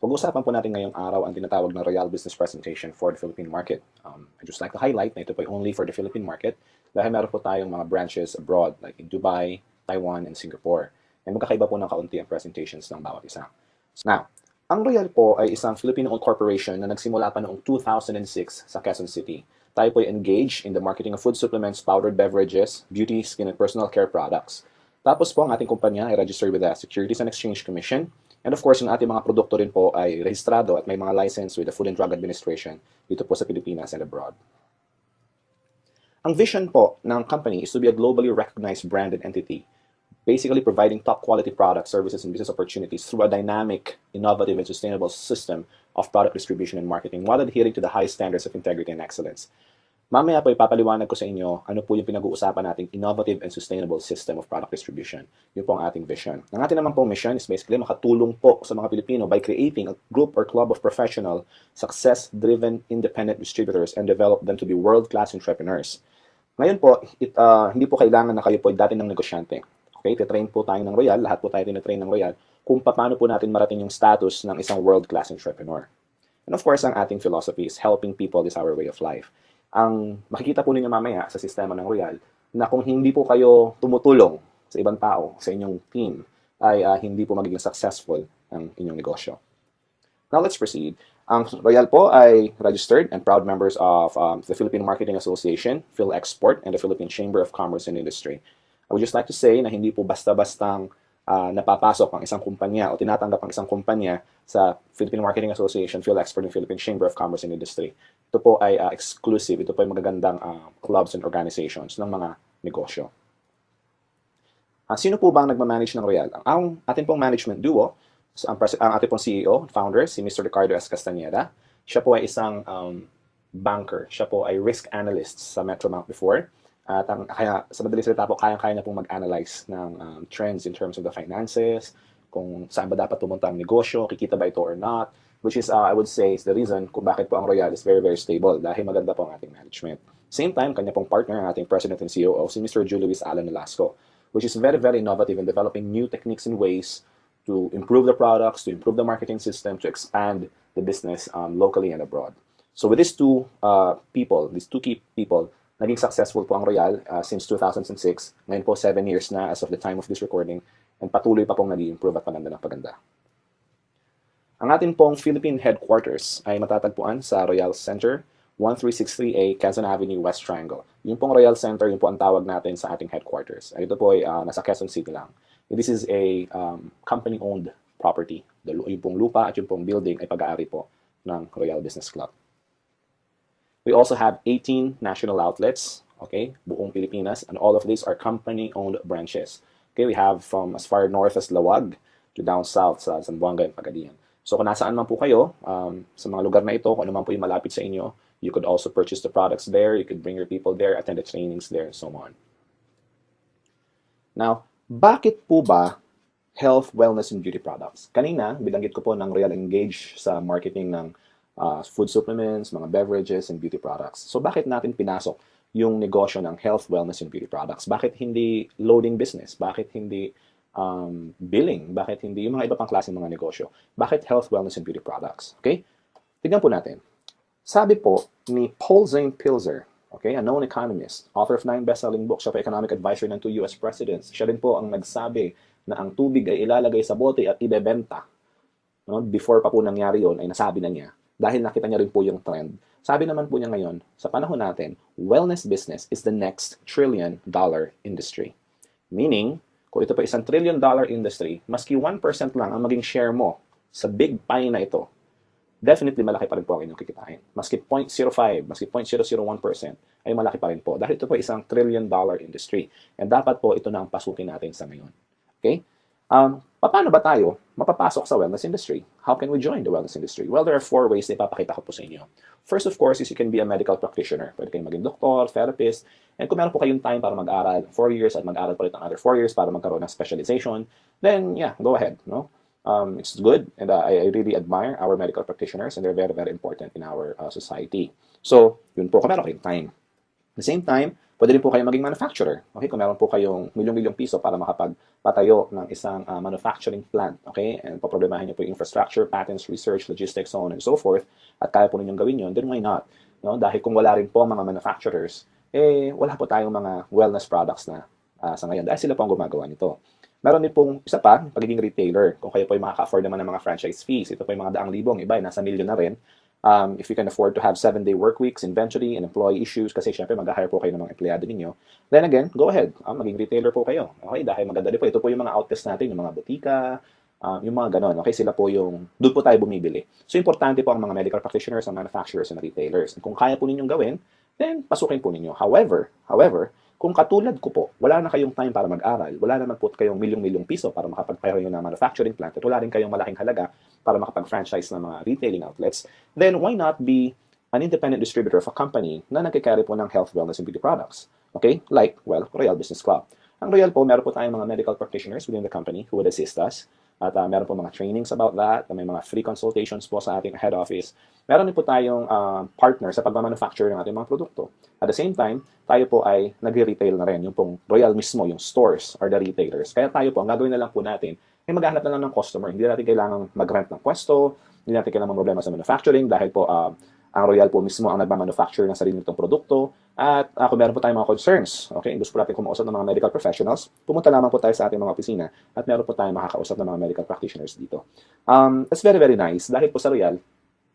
Pag-uusapan po natin ngayong araw ang tinatawag na Royal Business Presentation for the Philippine Market. I'd just like to highlight na ito po ay only for the Philippine market dahil meron po tayong mga branches abroad like in Dubai, Taiwan, and Singapore. And magkakaiba po ng kaunti ang presentations ng bawat isa. Now, ang Royal po ay isang Filipino-owned corporation na nagsimula pa noong 2006 sa Quezon City. Tayo po ay engaged in the marketing of food supplements, powdered beverages, beauty, skin, and personal care products. Tapos po, ang ating kumpanya ay registered with the Securities and Exchange Commission. And of course, yung ating mga produkto rin po ay rehistrado at may mga license with the Food and Drug Administration dito po sa Pilipinas and abroad. Ang vision po ng company is to be a globally recognized branded entity, basically providing top quality products, services, and business opportunities through a dynamic, innovative, and sustainable system of product distribution and marketing while adhering to the high standards of integrity and excellence. Mamaya po ipapaliwanag ko sa inyo ano po yung pinag-uusapan nating innovative and sustainable system of product distribution. Yun po ang ating vision. Ang ating naman pong mission is basically makatulong po sa mga Pilipino by creating a group or club of professional, success-driven, independent distributors and develop them to be world-class entrepreneurs. Ngayon po, hindi po kailangan na kayo po dati ng negosyante. Okay? Titrain po tayo ng Royal, lahat po tayo tinatrain ng Royal, kung paano po natin marating yung status ng isang world-class entrepreneur. And of course, ang ating philosophy is helping people is our way of life. Ang makikita po ninyo mamaya sa sistema ng Royal na kung hindi po kayo tumutulong sa ibang tao, sa inyong team, ay hindi po magiging successful ang inyong negosyo. Now let's proceed. Ang Royal po ay registered and proud members of the Philippine Marketing Association, PhilExport, and the Philippine Chamber of Commerce and Industry. I would just like to say na hindi po basta-bastang napapasok ang isang kumpanya o tinatanggap ang isang kumpanya sa Philippine Marketing Association, PhilExport, and Philippine Chamber of Commerce and Industry. Ito po ay exclusive. Ito po ay magagandang clubs and organizations ng mga negosyo. Sino po ba ang nagmamanage ng Royal? Ang ating pong management duo, ang ating pong CEO, founder, si Mr. Ricardo S. Castañeda. Siya po ay isang banker. Siya po ay risk analyst sa Metrobank before. At kaya sa madaling salita po, kaya niya pong mag-analyze ng trends in terms of the finances, kung saan ba dapat pumunta ang negosyo, kikita ba ito or not, which is, I would say, is the reason kung bakit po ang Royal is very, very stable dahil maganda po ang ating management. Same time, kanya pong partner, ang ating President and COO, si Mr. Julio Luis Alan Nolasco, which is very, very innovative in developing new techniques and ways to improve the products, to improve the marketing system, to expand the business locally and abroad. So with these two key people, naging successful po ang Royal since 2006. Ngayon po, 7 years na as of the time of this recording. And patuloy pa pong nag-i-improve at paganda ng paganda. Ang ating pong Philippine headquarters ay matatagpuan sa Royal Center, 1363A, Quezon Avenue, West Triangle. Yung pong Royal Center, yung po ang tawag natin sa ating headquarters. Ito po ay nasa Quezon City lang. This is a company-owned property. Yung pong lupa at yung pong building ay pag-aari po ng Royal Business Club. We also have 18 national outlets, okay, buong Pilipinas, and all of these are company-owned branches. Okay, we have from as far north as Lawag to down south sa Zamboanga and Pagadian. So kung nasaan man po kayo, sa mga lugar na ito, kung ano man po yung malapit sa inyo, you could also purchase the products there, you could bring your people there, attend the trainings there, and so on. Now, bakit po ba health, wellness, and beauty products? Kanina, bilanggit ko po ng Royal Engage sa marketing ng food supplements, mga beverages, and beauty products. So bakit natin pinasok yung negosyo ng health, wellness, and beauty products? Bakit hindi loading business? Bakit hindi billing? Bakit hindi yung mga iba pang klase ng mga negosyo? Bakit health, wellness, and beauty products? Okay? Tignan po natin. Sabi po ni Paul Zane Pilzer, okay, a known economist, author of 9 best-selling books, siya po economic advisor ng 2 US presidents. Siya rin po ang nagsabi na ang tubig ay ilalagay sa bote at ibebenta. No? Before pa po nangyari yon ay nasabi na niya. Dahil nakita niya rin po yung trend. Sabi naman po niya ngayon, sa panahon natin, wellness business is the next $1 trillion industry. Meaning, kung ito pa $1 trillion industry, maski 1% lang ang maging share mo sa big pie na ito, definitely malaki pa rin po ang inyong kikitain. Maski 0.05, maski 0.001% ay malaki pa rin po. Dahil ito po $1 trillion industry. And dapat po ito na ang pasukin natin sa ngayon. Okay? Paano ba tayo mapapasok sa wellness industry? How can we join the wellness industry? Well, there are 4 ways na ipapakita ko po sa inyo. First, of course, is you can be a medical practitioner. Pwede kayong maging doktor, therapist, and kung meron po kayong time para mag-aral 4 years at mag-aral pa rin ng other 4 years para magkaroon ng specialization, then yeah, go ahead. No? It's good, and I really admire our medical practitioners, and they're very, very important in our society. So, yun po, kung meron kayong time. At the same time, Pwede rin po kayo maging manufacturer. Okay, kung meron po kayong milyong-milyong piso para makapagpatayo ng isang manufacturing plant. Okay, and poproblemahin niyo po yung infrastructure, patents, research, logistics, so on and so forth, at kaya po ninyong gawin yun, then why not? No? Dahil kung wala rin po mga manufacturers, wala po tayong mga wellness products na sa ngayon dahil sila po ang gumagawa nito. Meron din pong isa pa, pagiging retailer. Kung kayo po ay makaka-afford naman ng mga franchise fees, ito po yung mga daang libong, iba ay nasa milyon na rin. If you can afford to have 7-day work weeks, inventory, and employee issues, kasi syempre mag-hire po kayo ng mga empleyado ninyo, then again, go ahead. Maging retailer po kayo. Okay, dahil maganda din po. Ito po yung mga outlets natin, yung mga butika, yung mga ganon. Okay, sila po yung, doon po tayo bumibili. So, importante po ang mga medical practitioners, ang manufacturers, and retailers. And kung kaya po ninyong gawin, then pasukin po ninyo. However, kung katulad ko po, wala na kayong time para mag-aral, wala naman po kayong milyong-milyong piso para makapagpayo ng manufacturing plant, at wala rin kayong malaking halaga para makapag-franchise ng mga retailing outlets, then why not be an independent distributor of a company na nagkikarry po ng health, wellness, and beauty products? Okay? Like, well, Royal Business Club. Ang Royal po, meron po tayong mga medical practitioners within the company who would assist us. At meron po mga trainings about that. May mga free consultations po sa ating head office. Meron din po tayong partner sa pagmamanufacture ng ating mga produkto. At the same time, tayo po ay nagre-retail na rin. Yung pong Royal mismo, yung stores or the retailers. Kaya tayo po, ang gagawin na lang po natin, ay maghahanap na lang ng customer. Hindi natin kailangan mag-rent ng pwesto, hindi natin kailangan problema sa manufacturing dahil po ang Royal po mismo ang nagmamanufacture ng sarili nitong produkto. At kung meron po tayong mga concerns, okay, gusto po natin kumausap ng mga medical professionals, pumunta lamang po tayo sa ating mga opisina at meron po tayong makakausap ng mga medical practitioners dito. That's very, very nice. Dahil po sa Royal,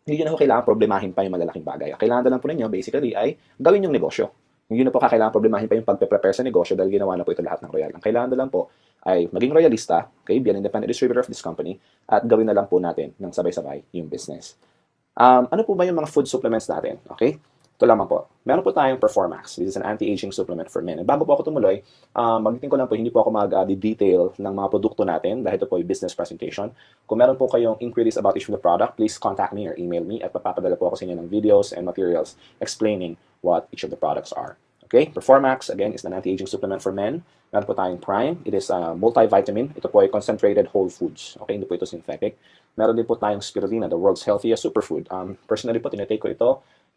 hindi nyo na po kailangan problemahin pa yung malalaking bagay. Kailangan na lang po ninyo, basically, ay gawin yung negosyo. Hindi na po kailangan problemahin pa yung pagpe-prepare sa negosyo dahil ginawa na po ito lahat ng Royal. Ang kailangan na lang po ay maging royalista, okay, be an independent distributor of this company, at gawin na lang po natin ng sabay-sabay yung business. Ano po ba yung mga food supplements natin? Okay? Ito lamang po. Meron po tayong Performax. This is an anti-aging supplement for men. And bago po ako tumuloy, magitin ko lang po, hindi po ako mag-detail ng mga produkto natin dahil ito po yung business presentation. Kung meron po kayong inquiries about each of the product, please contact me or email me at papapadala po ako sa inyo ng videos and materials explaining what each of the products are. Okay? Performax, again, is an anti-aging supplement for men. Meron po tayong Prime. It is a multivitamin. Ito po ay concentrated whole foods. Okay? Hindi po ito synthetic. Meron din po tayong Spirulina, the world's healthiest superfood. Personally po, tinitake ko ito.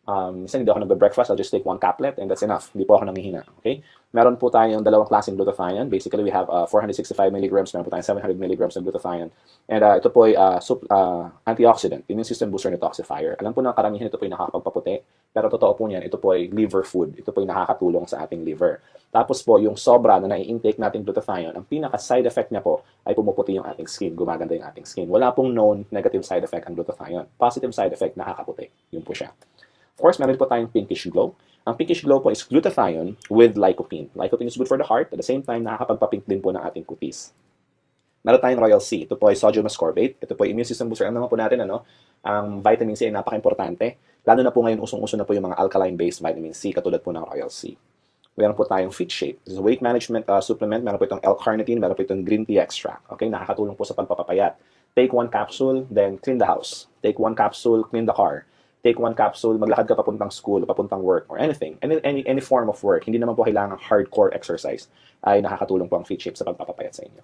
Minsan hindi ako nagbe-breakfast, I'll just take one caplet and that's enough. Hindi po ako nangihina. Okay? Meron po tayong dalawang klaseng glutathione. Basically, we have 465 milligrams. Meron po tayong 700 milligrams ng glutathione. And ito po ay antioxidant, immune system booster and detoxifier. Alam po na karamihan ito po ay nakakapagpaputi. Pero totoo po niyan, ito po ay liver food. Ito po ay nakakatulong sa ating liver. Tapos po, yung sobra na nai-intake nating glutathione, ang pinaka-side effect niya po ay pumuputi yung ating skin. Gumaganda yung ating skin. Wala pong known negative side effect ang glutathione. Positive side effect, nakakaputi. Yun po siya. Of course, meron po tayong pinkish glow. Ang pinkish glow po is glutathione with lycopene. Lycopene is good for the heart. At the same time, nakakapagpapink din po ng ating kutis. Meron tayong Royal C. Ito po ay sodium ascorbate. Ito po ay immune system booster. Ano naman po natin, ang vitamin C ay napaka-importante. Lalo na po ngayon, usong-uso na po yung mga alkaline-based vitamin C, katulad po ng Royal C. Meron po tayong Fit Shape. This is a weight management supplement. Meron po itong L-carnitine. Meron po itong green tea extract. Okay, nakakatulong po sa pagpapapayat. Take one capsule, then clean the house. Take one capsule, clean the car. Take one capsule, maglakad ka papuntang school, papuntang work, or anything. Any form of work. Hindi naman po kailangan hardcore exercise ay nakakatulong po ang Fit Shape sa pagpapapayat sa inyo.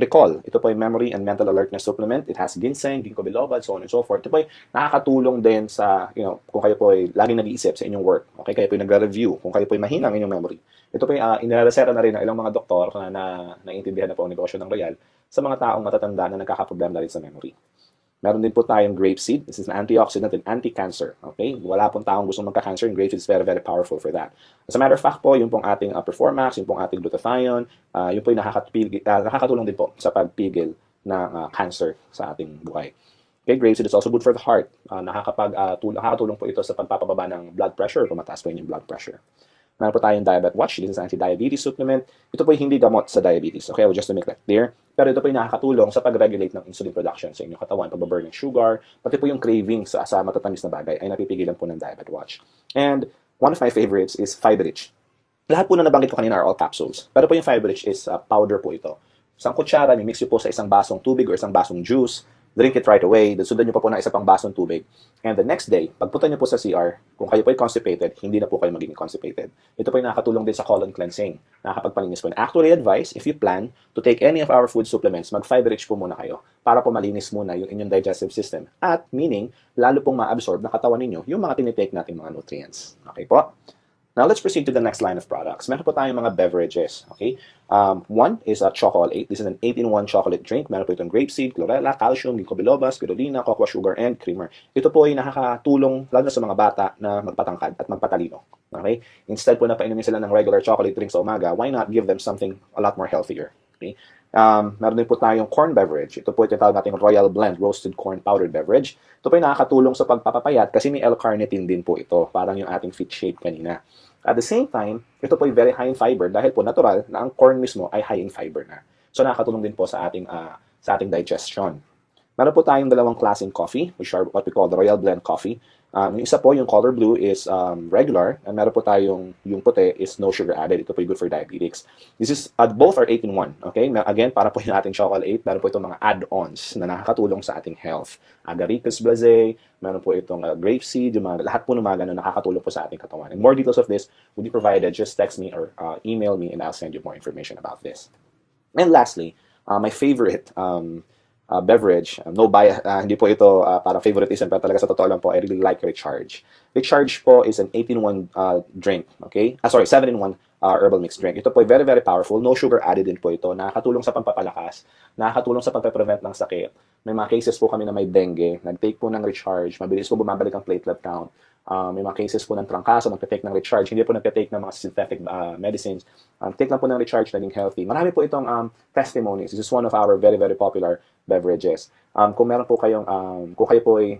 Recall, ito po ay memory and mental alertness supplement. It has ginseng, ginkgo biloba, so on and so forth. Ito po ay nakakatulong din sa, kung kayo po ay laging nag-iisip sa inyong work. Okay, kayo po ay nagre-review, kung kayo po ay mahina ang inyong memory. Ito po ay inireseta na rin ng ilang mga doktor na naiintindihan na po ang negosyo ng Royal sa mga taong matatanda na nagkakaproblema na rin sa memory. Meron din po tayong grapeseed. This is an antioxidant and anti-cancer. Okay? Wala pong taong gustong magka-cancer, and grapeseed is very, very powerful for that. As a matter of fact po, yung pong ating Performax, yung pong ating glutathione, yung po yung nakakatulong din po sa pagpigil ng cancer sa ating buhay. Okay, grapeseed is also good for the heart. Nakakatulong po ito sa pagpapababa ng blood pressure kung mataas po yung blood pressure. Meron po tayong Diabetes Watch. This is an anti-diabetes supplement. Ito po hindi gamot sa diabetes. Okay, just to make that clear. Pero ito po yung nakakatulong sa pag-regulate ng insulin production sa inyong katawan, pag-burn ng sugar, pati po yung craving sa matatamis na bagay ay napipigilan po ng Diabetes Watch. And one of my favorites is Fiberich. Lahat po na nabanggit ko kanina are all capsules. Pero po yung Fiberich is powder po ito. Isang kutsara, mix nyo po sa isang basong tubig or isang basong juice. Drink it right away. Sundan nyo pa po ng isa pang basong tubig. And the next day, pagpunta nyo po sa CR, kung kayo po ay constipated, hindi na po kayo magiging constipated. Ito po ay nakakatulong din sa colon cleansing. Nakakapagpalinis po. And actually advise, if you plan to take any of our food supplements, mag-Fiberich po muna kayo para po malinis muna yung inyong digestive system. At meaning, lalo pong ma-absorb na katawan ninyo yung mga tinitake nating mga nutrients. Okay po? Now, let's proceed to the next line of products. Meron po tayong mga beverages, okay? One is a Chocolate. This is an 8-in-1 chocolate drink. Meron po itong grapeseed, chlorella, calcium, ginkgo biloba, spirulina, cocoa sugar, and creamer. Ito po ay nakakatulong lalo na sa mga bata na magpatangkad at magpatalino. Okay? Instead po na painumin sila ng regular chocolate drink sa umaga, why not give them something a lot more healthier? Okay? Meron din po tayong corn beverage. Ito po tinatawag nating Royal Blend Roasted Corn Powdered Beverage. Ito po ay nakakatulong sa pagpapapayat kasi may L-carnitine din po ito, parang yung ating fit shape kanina. At the same time, ito po ay very high in fiber dahil po natural na ang corn mismo ay high in fiber na. So nakakatulong din po sa ating digestion. Meron po tayong dalawang klaseng coffee, which are what we call the Royal Blend Coffee. Yung isa po, yung color blue is regular, and meron po tayong yung puti is no sugar added. Ito po yung good for diabetics. Both are 8-in-1. Okay? Again, para po yung ating chocolate, meron po itong mga add-ons na nakakatulong sa ating health. Agaricus blazé, meron po itong grapeseed, lahat po ng mga ganun nakakatulong po sa ating katawan. And more details of this will be provided. Just text me or email me and I'll send you more information about this. And lastly, my favorite beverage. No bias, hindi po ito para favoritism, pero talaga sa totoo lang po, I really like Recharge. Recharge po is an 8-in-1 drink, okay? 7-in-1 herbal mixed drink. Ito po ay very, very powerful. No sugar added din po ito. Nakakatulong sa pampapalakas, nakakatulong sa pagpe-prevent ng sakit. May mga cases po kami na may dengue, nag-take po ng Recharge, mabilis po bumabalik ang platelet count. May mga cases po ng trangkaso, nagte-take ng Recharge, hindi po nagte-take ng mga synthetic medicines. Take lang po ng Recharge, naging healthy. Marami po itong testimonies. This is one of our very, very popular beverages. Kung meron po kayong, kung kayo po ay,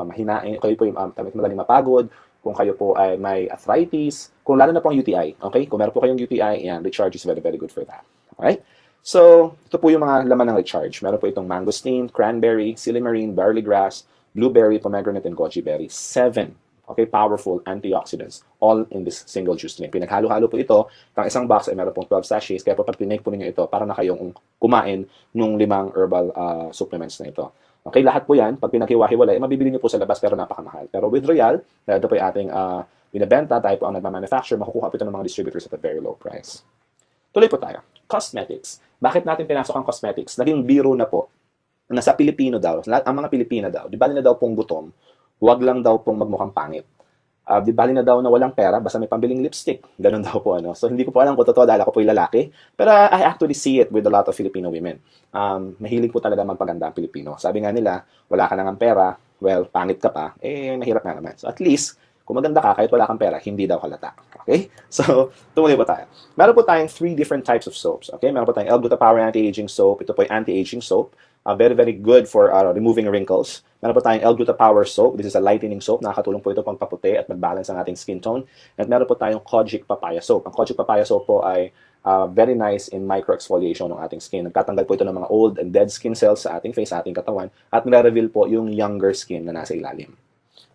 mahinain, kayo po ay madaling mapagod, kung kayo po ay may arthritis, kung lalo na po ang UTI, okay? Kung meron po kayong UTI, yan, Recharge is very, very good for that. Alright? So, ito po yung mga laman ng Recharge. Meron po itong mangosteen, cranberry, silymarin, barley grass, blueberry, pomegranate, and goji berry. 7, okay, powerful antioxidants, all in this single juice drink. Pinaghalo-halo po ito, ng isang box ay meron pong 12 sachets, kaya po pag tinake po ninyo ito, para na kayong kumain nung 5 herbal supplements na ito. Okay, lahat po yan, pag pinaghiwa-hiwalay, mabibili nyo po sa labas pero napakamahal. Pero with Royal, ito po yung ating binibenta, tayo po ang nagmamanufacture, makukuha po ito ng mga distributors at a very low price. Tuloy po tayo. Cosmetics. Bakit natin pinasok ang cosmetics? Naging biro na po na sa Pilipino daw, ang mga Pilipina daw, di ba nila daw pong gutom, huwag lang daw pong magmukhang pangit. Di bali na daw na walang pera, basta may pambiling lipstick. Ganun daw po, ano. So, hindi ko po alam kung totoo dahil ako po yung lalaki. Pero I actually see it with a lot of Filipino women. Mahilig po talaga magpaganda ang Pilipino. Sabi nga nila, wala ka nang pera, well, pangit ka pa, mahirap nga naman. So, at least, kung maganda ka, kahit wala kang pera, hindi daw halata. Okay? So, tumuloy po tayo. Meron po tayong 3 different types of soaps. Okay? Meron po tayong L-Gluta Power Anti-Aging Soap. Ito po yung anti-aging soap. Very, very good for removing wrinkles. Meron po tayong L-Gluta Power Soap. This is a lightening soap. Nakakatulong po ito pang paputi at mag-balance ang ating skin tone. At meron po tayong Kojic Papaya Soap. Ang Kojic Papaya Soap po ay very nice in micro-exfoliation ng ating skin. Nagtatanggal po ito ng mga old and dead skin cells sa ating face, sa ating katawan, at nire-reveal po yung younger skin na nasa ilalim.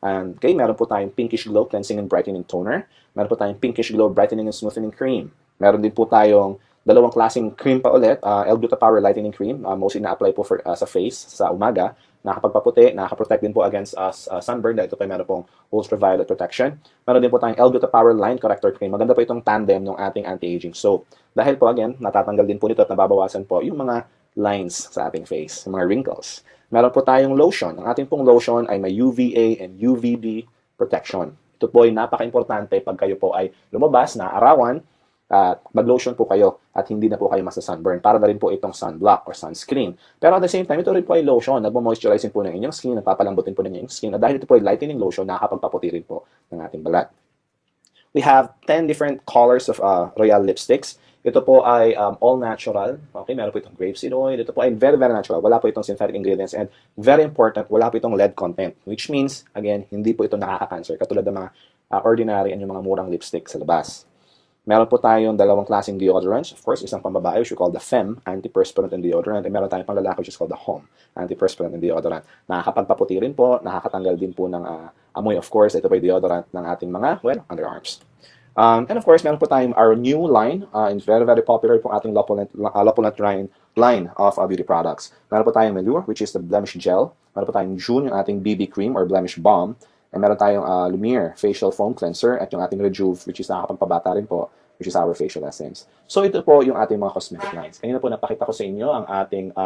And okay, meron po tayong Pinkish Glow Cleansing and Brightening Toner. Meron po tayong Pinkish Glow Brightening and Smoothening Cream. Meron din po tayong dalawang klaseng cream pa ulit, L-Gluta Power Lightening Cream. Mostly na-apply po sa face, sa umaga. Nakakapagpaputi, nakakaprotect din po against sunburn dahil ito po meron pong ultraviolet protection. Meron din po tayong L-Gluta Power Line Corrector Cream. Maganda po itong tandem ng ating anti-aging soap. Dahil po again, natatanggal din po nito at nababawasan po yung mga lines sa ating face, yung mga wrinkles. Meron po tayong lotion. Ang ating pong lotion ay may UVA and UVB protection. Ito po ay napaka-importante pag kayo po ay lumabas na arawan, mag-lotion po kayo at hindi na po kayo masa-sunburn. Para na rin po itong sunblock or sunscreen. Pero at the same time, ito rin po ay lotion. Nagmo-moisturizing po ng inyong skin, nagpapalambutin po ng inyong skin. At dahil ito po ay lightening lotion, nakakapagpaputi rin po ng ating balat. We have 10 different colors of Royal lipsticks. Ito po ay all natural. Okay, meron po itong grapeseed oil. Ito po ay very, very natural. Wala po itong synthetic ingredients. And very important, wala po itong lead content. Which means, again, hindi po ito nakaka-cancer. Katulad ng mga ordinary and yung mga murang lipstick sa labas. Meron po tayong dalawang klaseng deodorants. Of course, isang pambabae, which we call the FEM, antiperspirant and deodorant. And meron tayong panglalaki, which is called the HOM, antiperspirant and deodorant. Nakakapagpaputi rin po, nakakatanggal din po ng amoy. Of course, ito po yung deodorant ng ating mga, underarms. And of course, meron po tayong our new line, and very, very popular po ating Lopulent line of beauty products. Meron po tayong Melure, which is the blemish gel. Meron po tayong June, yung ating BB cream or blemish balm. And meron tayong Lumiere facial foam cleanser at yung ating Rejuve, which is nakakapampabata rin po, which is our facial essence. So ito po yung ating mga cosmetic lines. Kanina po napakita ko sa inyo ang ating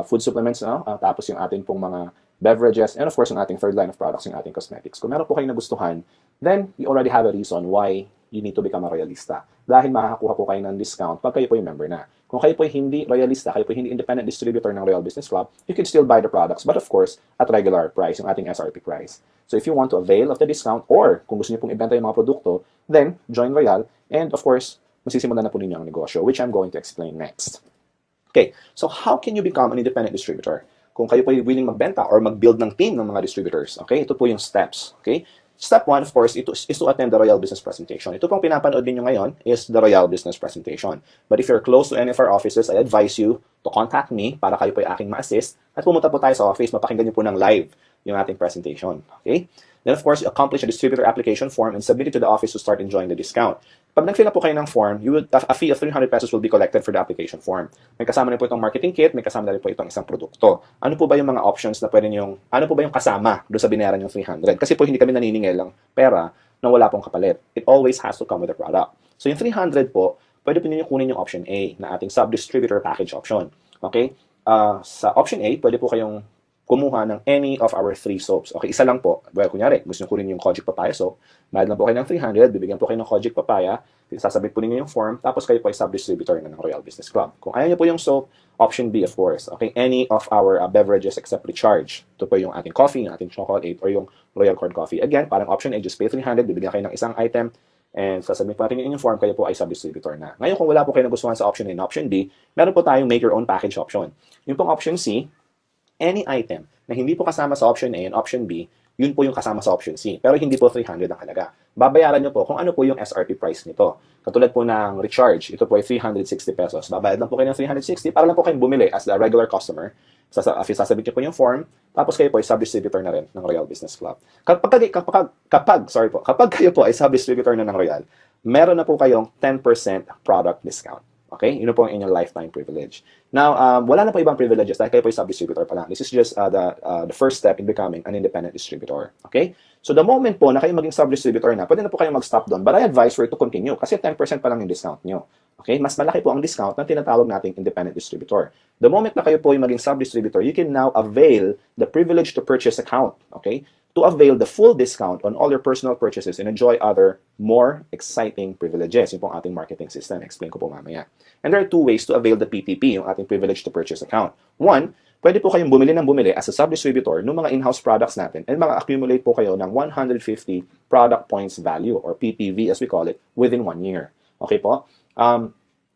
food supplements, tapos yung ating pong mga beverages, and of course yung ating third line of products, yung ating cosmetics. Kung meron po kayong nagustuhan then you already have a reason why you need to become a Royalista. Dahil makakakuha po kayo ng discount pag kayo po yung member na. Kung kayo po hindi Royalista, kayo po hindi independent distributor ng Royal Business Club, you can still buy the products, but of course, at regular price, yung ating SRP price. So if you want to avail of the discount, or kung gusto niyo pong ibenta yung mga produkto, then join Royal, and of course, masisimulan na po ninyo ang negosyo, which I'm going to explain next. Okay, so how can you become an independent distributor? Kung kayo po ay willing magbenta or mag-build ng team ng mga distributors, okay, ito po yung steps, okay? Step 1, of course, is to attend the Royal Business Presentation. Ito pong pinapanood ninyo ngayon is the Royal Business Presentation. But if you're close to any of our offices, I advise you to contact me para kayo po ay aking ma-assist at pumunta po tayo sa office, mapakinggan niyo po ng live yung ating presentation. Okay? Then, of course, you accomplish a distributor application form and submit it to the office to start enjoying the discount. Pag nag-fill up po kayo ng form, a fee of 300 pesos will be collected for the application form. May kasama na po itong marketing kit, may kasama na rin po itong isang produkto. Ano po ba yung mga options na pwede nyo, ano po ba yung kasama doon sa binayaran yung 300? Kasi po hindi kami naniningil ng pera na wala pong kapalit. It always has to come with a product. So yung 300 po, pwede po ninyo kunin yung option A na ating sub-distributor package option. Okay? Sa option A, pwede po kayong kumuha ng any of our 3 soaps. Okay, isa lang po. Well, kunyari, gusto nyo kunin yung Kojic Papaya soap, bayad lang po kayo ng 300, bibigyan po kayo ng Kojic Papaya, sasabit po ninyo yung form, tapos kayo po ay sub-distributor na ng Royal Business Club. Kung ayaw nyo po yung soap, option B, of course. Okay, any of our beverages except recharge. Ito po yung ating coffee, yung ating chocolate, or yung Royal Corn Coffee. Again, parang option A, just pay 300, bibigyan kayo ng isang item, and sasabihin po natin yung form, kayo po ay sub-distributor na. Ngayon, kung wala po kayo nagustuhan sa option A and option B, meron po tayong make your own package option. Yung pong option C, any item na hindi po kasama sa option A and option B, yun po yung kasama sa option C. Pero hindi po 300 ang halaga. Babayaran nyo po kung ano po yung SRP price nito. Katulad po ng recharge, ito po ay 360 pesos. Babayad lang po kayo ng 360 para lang po kayong bumili as a regular customer. Sasabit nyo po yung form, tapos kayo po ay sub-distributor na rin ng Royal Business Club. Kapag kayo po ay sub-distributor na ng Royal, meron na po kayong 10% product discount. Okay? Yun po ang inyong lifetime privilege. Now, wala na po ibang privileges dahil kayo po yung sub-distributor pa lang. This is just the first step in becoming an independent distributor. Okay? So, the moment po na kayo maging sub-distributor na, pwede na po kayo mag-stop doon. But I advise for it to continue kasi 10% pa lang yung discount nyo. Okay? Mas malaki po ang discount na tinatawag nating independent distributor. The moment na kayo po yung maging sub-distributor, you can now avail the privilege to purchase account. Okay? To avail the full discount on all your personal purchases and enjoy other more exciting privileges. Yung pong ating marketing system. Explain ko po mamaya. And there are 2 ways to avail the PTP, yung ating privilege to purchase account. 1, pwede po kayong bumili ng bumili as a sub-distributor ng mga in-house products natin and accumulate po kayo ng 150 product points value or PPV as we call it within 1 year. Okay po?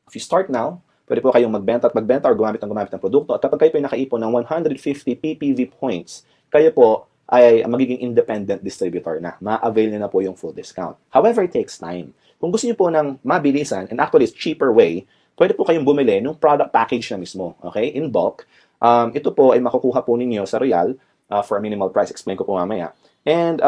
If you start now, pwede po kayong magbenta or gumamit ng produkto at kapag kayo po nakaipon ng 150 PPV points, kayo po ay magiging independent distributor na. Ma-avail nyo na po yung full discount. However, it takes time. Kung gusto nyo po ng mabilisan, and actually it's cheaper way, pwede po kayong bumili ng product package na mismo. Okay? In bulk. Ito po ay makukuha po ninyo sa Royal for a minimal price. Explain ko po mamaya. And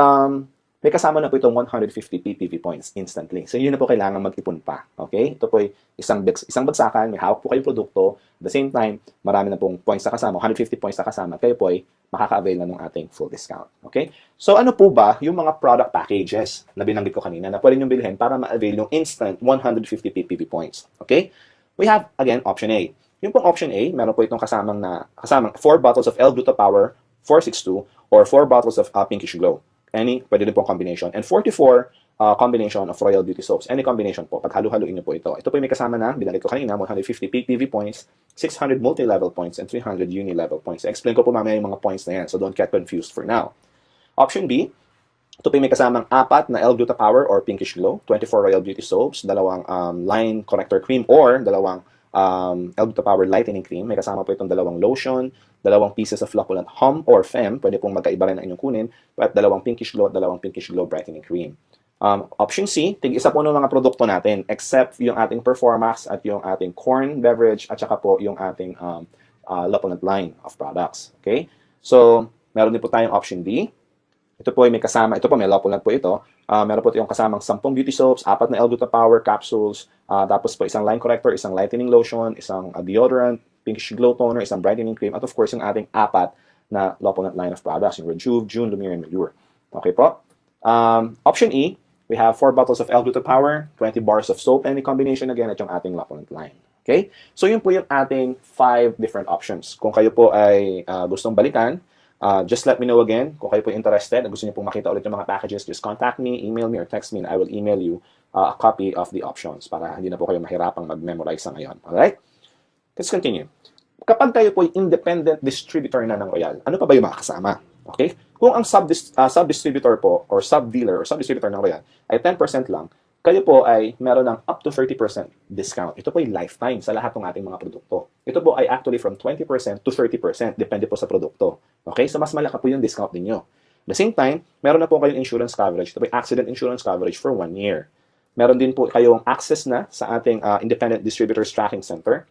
may kasama na po itong 150 PPV points instantly. So, yun na po kailangan mag-ipon pa. Okay? Ito po ay isang bagsakan, may hawak po kayong produkto. At the same time, marami na pong points na kasama, 150 points na kasama. Kayo po ay makaka-avail na ng ating full discount. Okay? So, ano po ba yung mga product packages na binanggit ko kanina na pwede nyo bilhin para ma-avail yung instant 150 PPV points? Okay? We have, again, option A. Yung pong option A, meron po itong kasamang 4 bottles of L-Gluta Power 462 or 4 bottles of Pinkish Glow. Any, pwede din pong combination. And 44 combination of Royal Beauty Soaps. Any combination po. Paghalu-haluin nyo po ito. Ito po yung may kasama na, binalik ko kanina, 150 PPV points, 600 multi-level points, and 300 uni-level points. Explain ko po mamaya yung mga points na yan, so don't get confused for now. Option B, ito po yung may kasamang 4 na L-Gluta Power or Pinkish Glow, 24 Royal Beauty Soaps, 2 line corrector cream or 2 L-Gluta Power Lightening Cream. May kasama po itong 2 lotion, 2 pieces of Flocculant Hum or Fem, pwede pong magkaiba rin ang inyong kunin, at 2 Pinkish Glow at 2 Pinkish Glow Brightening Cream. Option C, tig-isa po ng mga produkto natin, except yung ating Performax at yung ating corn beverage at saka po yung ating Lopunat line of products. Okay? So, meron din po tayong option D. Ito po ay may kasama, ito po may Lopunat po ito. Meron po yung kasamang 10 beauty soaps, 4 na L-Gluta Power capsules, tapos po isang line corrector, isang lightening lotion, isang deodorant, Pinkish Glow toner, isang brightening cream, at of course yung ating 4 na Lopunat line of products, yung Rejuve, June, Lumiere, and Melure. Okay po? Option E, we have 4 bottles of L-Gluta Power, 20 bars of soap, any combination again, at yung ating Lopunat line. Okay? So yun po yung ating 5 different options. Kung kayo po ay gustong balikan, Just let me know again kung kayo po interested at gusto niyo pong makita ulit yung mga packages. Just contact me, email me, or text me, and I will email you a copy of the options para hindi na po kayo mahirapang mag-memorize sa ngayon. Alright? Let's continue. Kapag kayo po independent distributor na ng Royal, ano pa ba yung makakasama? Okay? Kung ang sub-distributor po or sub-dealer or sub-distributor ng Royal ay 10% lang, kayo po ay meron ng up to 30% discount. Ito po ay lifetime sa lahat ng ating mga produkto. Ito po ay actually from 20% to 30%, depende po sa produkto. Okay? So, mas malaki po yung discount ninyo. At the same time, meron na po kayong insurance coverage. Ito po ay accident insurance coverage for 1 year. Meron din po kayong access na sa ating Independent Distributors Tracking Center.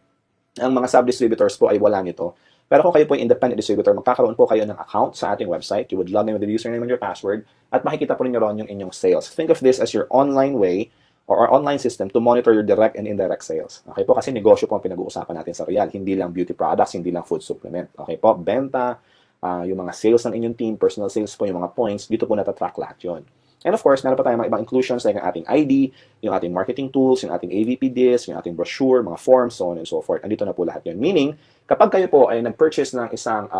Ang mga sub-distributors po ay wala nito. Pero kung kayo po ay independent distributor, magkakaroon po kayo ng account sa ating website. You would log in with the username and your password at makikita po ninyo ron yung inyong sales. Think of this as your online way or our online system to monitor your direct and indirect sales. Okay po? Kasi negosyo po ang pinag-uusapan natin sa Royal. Hindi lang beauty products, hindi lang food supplement. Okay po? Benta, yung mga sales ng inyong team, personal sales po, yung mga points, dito po natatrack lahat yun. And of course, meron pa tayong mga ibang inclusions like ang ating ID, yung ating marketing tools, yung ating AVP disc, yung ating brochure, mga forms, so on and so forth. Andito na po lahat yun. Meaning, kapag kayo po ay nag-purchase ng isang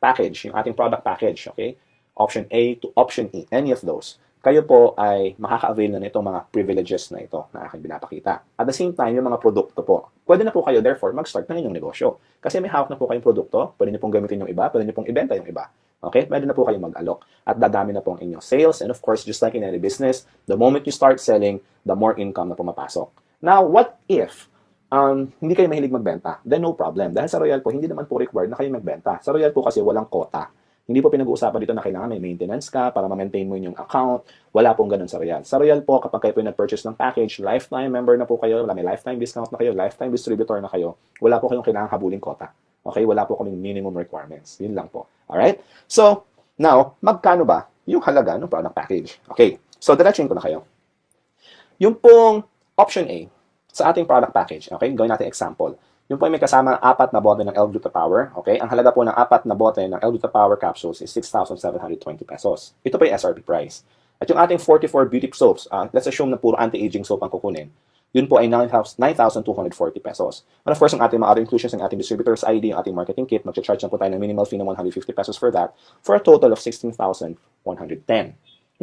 package, yung ating product package, okay? Option A to option E, any of those, kayo po ay makaka-avail na nitong mga privileges na ito na aking binapakita. At the same time, yung mga produkto po, pwede na po kayo therefore mag-start ng inyong negosyo. Kasi may hawak na po kayong produkto, pwede niyo pong gamitin yung iba, pwede niyo pong ibenta yung iba. Okay? Pwede na po kayo mag-alok. At dadami na po ang inyong sales. And of course, just like in any business, the moment you start selling, the more income na pumapasok. Now, what if hindi kayo mahilig magbenta? Then no problem. Dahil sa Royal po, hindi naman po required na kayo magbenta. Sa Royal po kasi walang quota. Hindi po pinag-uusapan dito na kailangan may maintenance ka para ma-maintain mo yung account. Wala pong ganun sa Royal. Sa Royal po, kapag kayo po nag-purchase ng package, lifetime member na po kayo, may lifetime discount na kayo, lifetime distributor na kayo, wala po kayong kailangan habuling quota. Okay? Wala po kaming minimum requirements. Yun lang po. Alright? So, now, magkano ba yung halaga ng product package? Okay. So, diretsuin ko na kayo. Yung pong option A sa ating product package, okay? Gawin natin example. Yung po ay may kasama 4 na bote ng L-Gluta Power, okay? Ang halaga po ng 4 na bote ng L-Gluta Power capsules is 6,720 pesos. Ito po yung SRP price. At yung ating 44 beauty soaps, let's assume na puro anti-aging soap ang kukunin, yun po ay 9,240 pesos. And of course, ang ating mga other inclusions, ang ating distributor's ID, ang ating marketing kit, mag-charge na po tayo ng minimal fee ng 150 pesos for that, for a total of 16,110.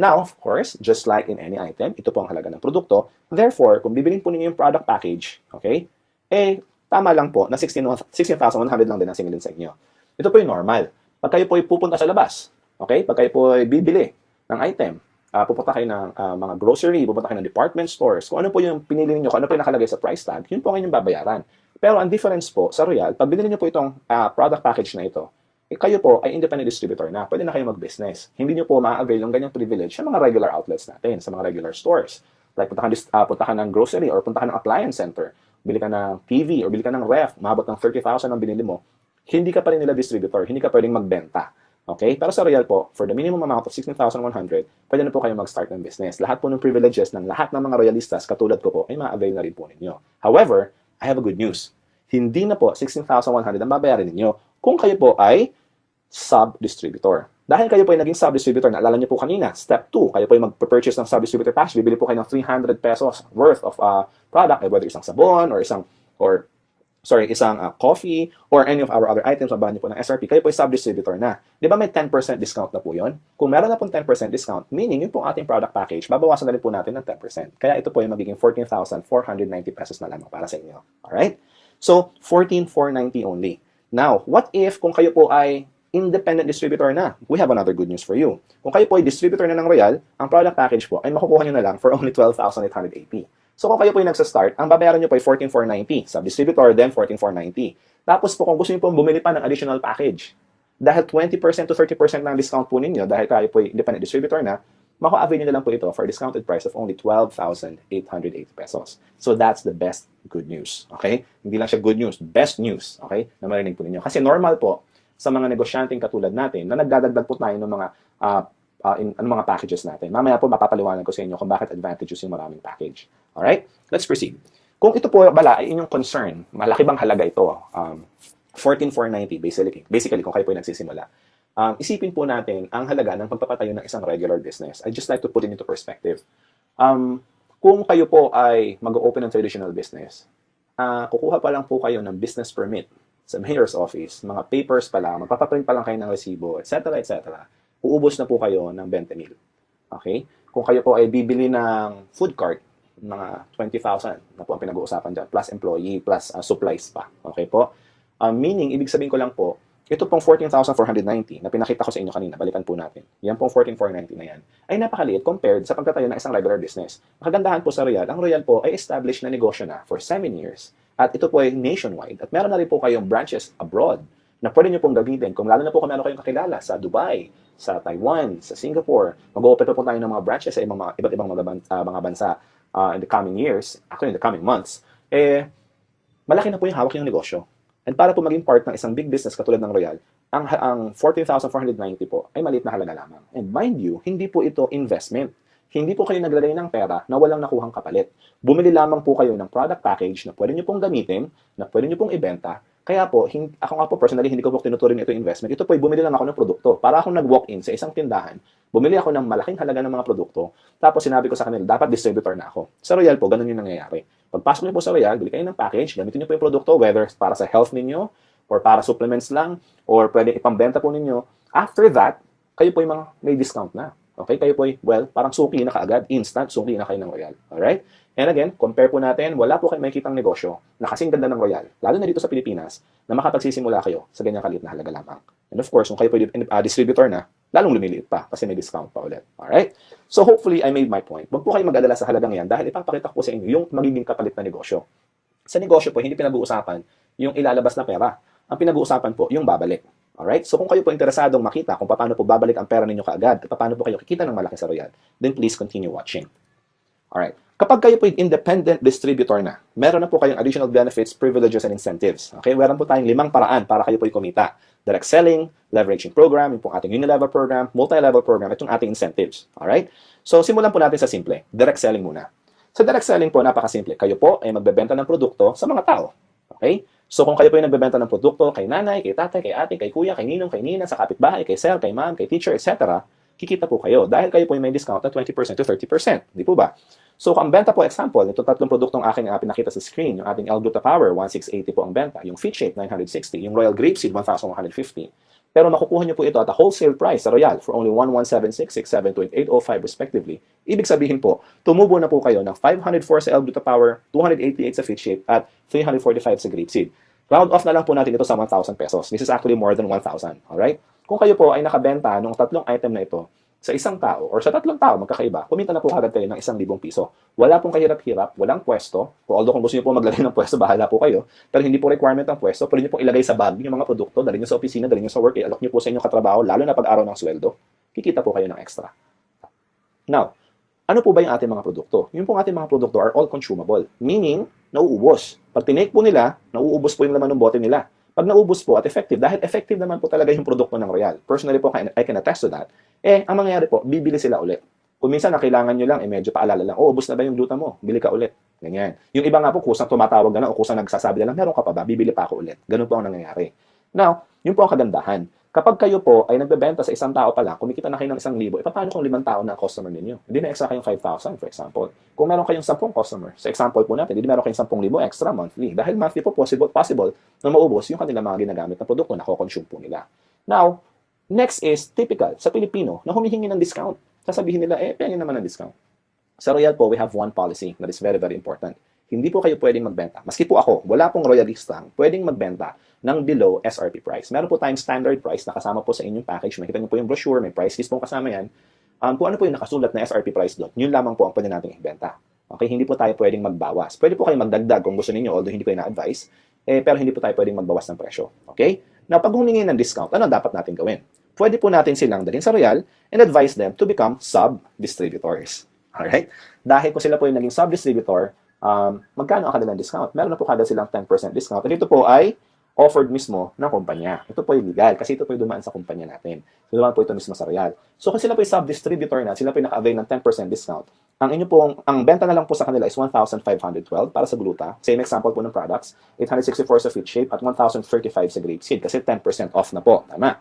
Now, of course, just like in any item, ito po ang halaga ng produkto. Therefore, kung bibilin po ninyo yung product package, okay, tama lang po na 16,100 lang din ang singilin sa inyo. Ito po yung normal. Pag kayo po ay pupunta sa labas, okay, pag kayo po ay bibili ng item, pupunta kayo ng mga grocery, pupunta kayo ng department stores, kung ano po yung pinili niyo, kung ano po yung nakalagay sa price tag, yun po ang inyong babayaran. Pero ang difference po sa Royal, pag binili niyo po itong product package na ito, kayo po ay independent distributor na, pwede na kayo mag-business. Hindi niyo po ma-avail ng ganyang privilege sa mga regular outlets natin, sa mga regular stores. Like punta ka ng grocery or punta ka ng appliance center, bili ka ng TV or bili ka ng ref, maabot ng 30,000 ang binili mo, hindi ka pa rin nila distributor, hindi ka pwedeng magbenta. Okay? Pero sa Royal po, for the minimum amount of 16,100, pwede na po kayo mag-start ng business. Lahat po ng privileges ng lahat ng mga Royalistas, katulad ko po, ay ma-avail na rin po ninyo. However, I have a good news. Hindi na po 16,100 ang babayaran ninyo kung kayo po ay sub-distributor. Dahil kayo po ay naging sub-distributor, naalala niyo po kanina, step 2, kayo po ay mag-purchase ng sub-distributor package, bibili po kayo ng 300 pesos worth of product, whether isang sabon or isang coffee or any of our other items, mabahan niyo po ng SRP, kayo po ay sub-distributor na. Di ba may 10% discount na po yun? Kung meron na pong 10% discount, meaning yun pong ating product package, babawasan na rin po natin ng 10%. Kaya ito po ay magiging 14,490 pesos na lamang para sa inyo. Alright? So, 14,490 only. Now, what if kung kayo po ay independent distributor na? We have another good news for you. Kung kayo po ay distributor na ng Royal, ang product package po ay makukuha nyo na lang for only 12,880. So kung kayo po ay nagsa-start, ang babayaran nyo po ay 14,490. Sub-distributor, then 14,490. Tapos po kung gusto nyo po bumili pa ng additional package, dahil 20% to 30% ng discount po ninyo, dahil kayo po ay independent distributor na, maka-avail nyo na lang po ito for a discounted price of only 12,880 pesos. So that's the best good news. Okay? Hindi lang siya good news, best news. Okay? Na marinig po ninyo. Kasi normal po, sa mga negosyanteng katulad natin na nagdadagdag po tayo ng mga packages natin. Mamaya po mapapaliwanag ko sa inyo kung bakit advantages yung maraming package. Alright? Let's proceed. Kung ito po bala ay inyong concern, malaki bang halaga ito? 14,490 basically kung kayo po ay nagsisimula. Isipin po natin ang halaga ng pagpapatayo ng isang regular business. I just like to put it into perspective. Kung kayo po ay mag-open ng traditional business, kukuha pa lang po kayo ng business permit sa mayor's office, mga papers pa lang, magpapaprint pa lang kayo ng resibo, etc., etc., uubos na po kayo ng 20,000. Okay? Kung kayo po ay bibili ng food cart, mga 20,000 na po ang pinag-uusapan dyan, plus employee, plus supplies pa. Okay po? Meaning, ibig sabihin ko lang po, ito pong 14,490 na pinakita ko sa inyo kanina, balikan po natin. Yan pong 14,490 na yan, ay napakaliit compared sa pagtatayo ng isang regular business. Ang kagandahan po sa Royal, ang Royal po ay established na negosyo na for 7 years. At ito po ay nationwide. At meron na rin po kayong branches abroad na pwede nyo pong gamitin. Kung lalo na po kung meron kayong kakilala sa Dubai, sa Taiwan, sa Singapore, mag-open po tayo ng mga branches sa iba't ibang mga bansa in the coming years, actually in the coming months, malaki na po yung hawak yung negosyo. And para po maging part ng isang big business katulad ng Royal, ang 14,490 po ay maliit na halaga lamang. And mind you, hindi po ito investment. Hindi po kayo naglagay ng pera na walang nakuhang kapalit. Bumili lamang po kayo ng product package na pwede nyo pong gamitin, na pwede nyo pong ibenta. Kaya po, ako nga po personally, hindi ko po tinuturing ito investment. Ito po ay bumili lang ako ng produkto. Para akong nag-walk-in sa isang tindahan, bumili ako ng malaking halaga ng mga produkto, tapos sinabi ko sa kanila, dapat distributor na ako. Sa Royal po, ganun yung nangyayari. Pagpasok niyo po sa Royal, bili kayo ng package, gamitin niyo po yung produkto, whether para sa health ninyo, or para supplements lang, or pwede ipambenta po ninyo. After that, kayo po yung mga may discount na. Okay? Kayo po parang suki na kaagad, instant, suki na kayo ng Royal. Alright? And again, compare po natin, wala po kayo makikitang negosyo na kasing ganda ng Royal, lalo na dito sa Pilipinas, na makapagsisimula kayo sa ganyang kaliit na halaga lamang. And of course, kung kayo po distributor na, lalong lumiliit pa kasi may discount pa ulit. Alright? So hopefully, I made my point. Huwag po kayo mag-adala sa halagang yan dahil ipapakita ko po sa inyo yung magiging kapalit na negosyo. Sa negosyo po, hindi pinag-uusapan yung ilalabas na pera. Ang pinag-uusapan po, yung babalik. Alright? So kung kayo po interesadong makita kung paano po babalik ang pera ninyo kaagad at paano po kayo kikita ng malaki sa Royal, then please continue watching. Alright? Kapag kayo po yung independent distributor na, meron na po kayong additional benefits, privileges, and incentives. Okay? Meron po tayong 5 paraan para kayo po yung kumita. Direct selling, leveraging program, yung pong ating unilevel program, multi-level program, at yung ating incentives. Alright? So, simulan po natin sa simple. Direct selling muna. Sa direct selling po, napakasimple. Kayo po ay magbebenta ng produkto sa mga tao. Okay? So, kung kayo po ay nagbebenta ng produkto kay nanay, kay tatay, kay ate, kay kuya, kay ninong, kay nina, sa kapitbahay, kay sir, kay ma'am, kay teacher, etc., kikita po kayo dahil kayo po ay may discount na 20% to 30%. Di po ba? So, kung ang benta po, example, itong tatlong produktong aking pinakita sa screen, yung ating L-Gluta Power, 1,680 po ang benta, yung Fit Shape, 960, yung Royal Grapeseed, 1,150. Pero makukuha niyo po ito at a wholesale price sa Royal for only 1,176, 672, 805 respectively. Ibig sabihin po, tumubo na po kayo ng 504 sa L-Gluta Power, 288 sa Fit Shape, at 345 sa Grapeseed. Round off na lang po natin ito sa 1,000 pesos. This is actually more than 1,000. Alright? Kung kayo po ay nakabenta ng tatlong item na ito, sa isang tao or sa tatlong tao magkakaiba, kumita na po agad kayo ng 1,000 piso. Wala pong kahirap-hirap, walang pwesto. Although kung gusto niyo po maglagay ng pwesto, bahala po kayo. Pero hindi po requirement ng pwesto. Pwede niyo pong ilagay sa bag yung mga produkto, dalhin niyo sa opisina, dalhin niyo sa work, i-alok niyo po sa inyong katrabaho, lalo na pag-araw ng sweldo. Kikita po kayo ng extra. Now, ano po ba yung ating mga produkto? Yung pong ating mga produkto are all consumable. Meaning, nauubos. Pag tinake po nila, nauubos po yung laman ng bote nila. Pag naubos po at effective, dahil effective naman po talaga yung produkto ng Royal. Personally po, I can attest to that. Ang mangyayari po, bibili sila ulit. Kung minsan na kailangan nyo lang, medyo paalala lang, ubos na ba yung gluta mo? Bili ka ulit. Ganyan. Yung iba nga po, kusang tumatawag na lang o kusang nagsasabi na lang, meron ka pa ba? Bibili pa ako ulit. Ganun po ang nangyayari. Now, yun po ang kagandahan. Kapag kayo po ay nagbebenta sa isang tao pa lang, kumikita na kayo ng 1,000, paano kung 5 tao na customer ninyo? Hindi na extra kayong 5,000, for example. Kung meron kayong 10 customer, sa example po natin, hindi meron kayong 10,000 extra monthly. Dahil monthly po possible na maubos yung kanilang mga ginagamit na produkto na consume po nila. Now, next is typical sa Pilipino na humihingi ng discount. Sasabihin nila, pengen naman ng discount. Sa Royal po, we have one policy that is very, very important. Hindi po kayo pwedeng magbenta. Maski po ako, wala pong royalistang pwedeng magbenta ng below SRP price. Meron po tayong standard price na kasama po sa inyong package. Makita niyo po yung brochure, may price list po kasama yan. Kung ano po yung nakasulat na SRP price doon, yun lamang po ang pwede nating ibenta. Okay, hindi po tayo pwedeng magbawas. Pwede po kayo magdagdag kung gusto niyo, although hindi ko na-advise, pero hindi po tayo pwedeng magbawas ng presyo. Okay? Now, pag humingi ng discount, ano dapat natin gawin? Pwede po natin silang dalhin sa Royal and advise them to become sub-distributors. Alright? Dahil kung sila po yung naging sub-distributor, magkano ang kanilang discount? Meron na po kada silang 10% discount. At ito po ay offered mismo ng kumpanya. Ito po yung legal kasi ito po yung dumaan sa kumpanya natin. So, dumaan po ito mismo sa Royal. So, kung sila po yung sub-distributor na, sila po yung naka-avail ng 10% discount, ang benta na lang po sa kanila is 1,512 para sa gluta. Same example po ng products, 864 sa Fit Shape at 1,035 sa Grapeseed kasi 10% off na po. Tama.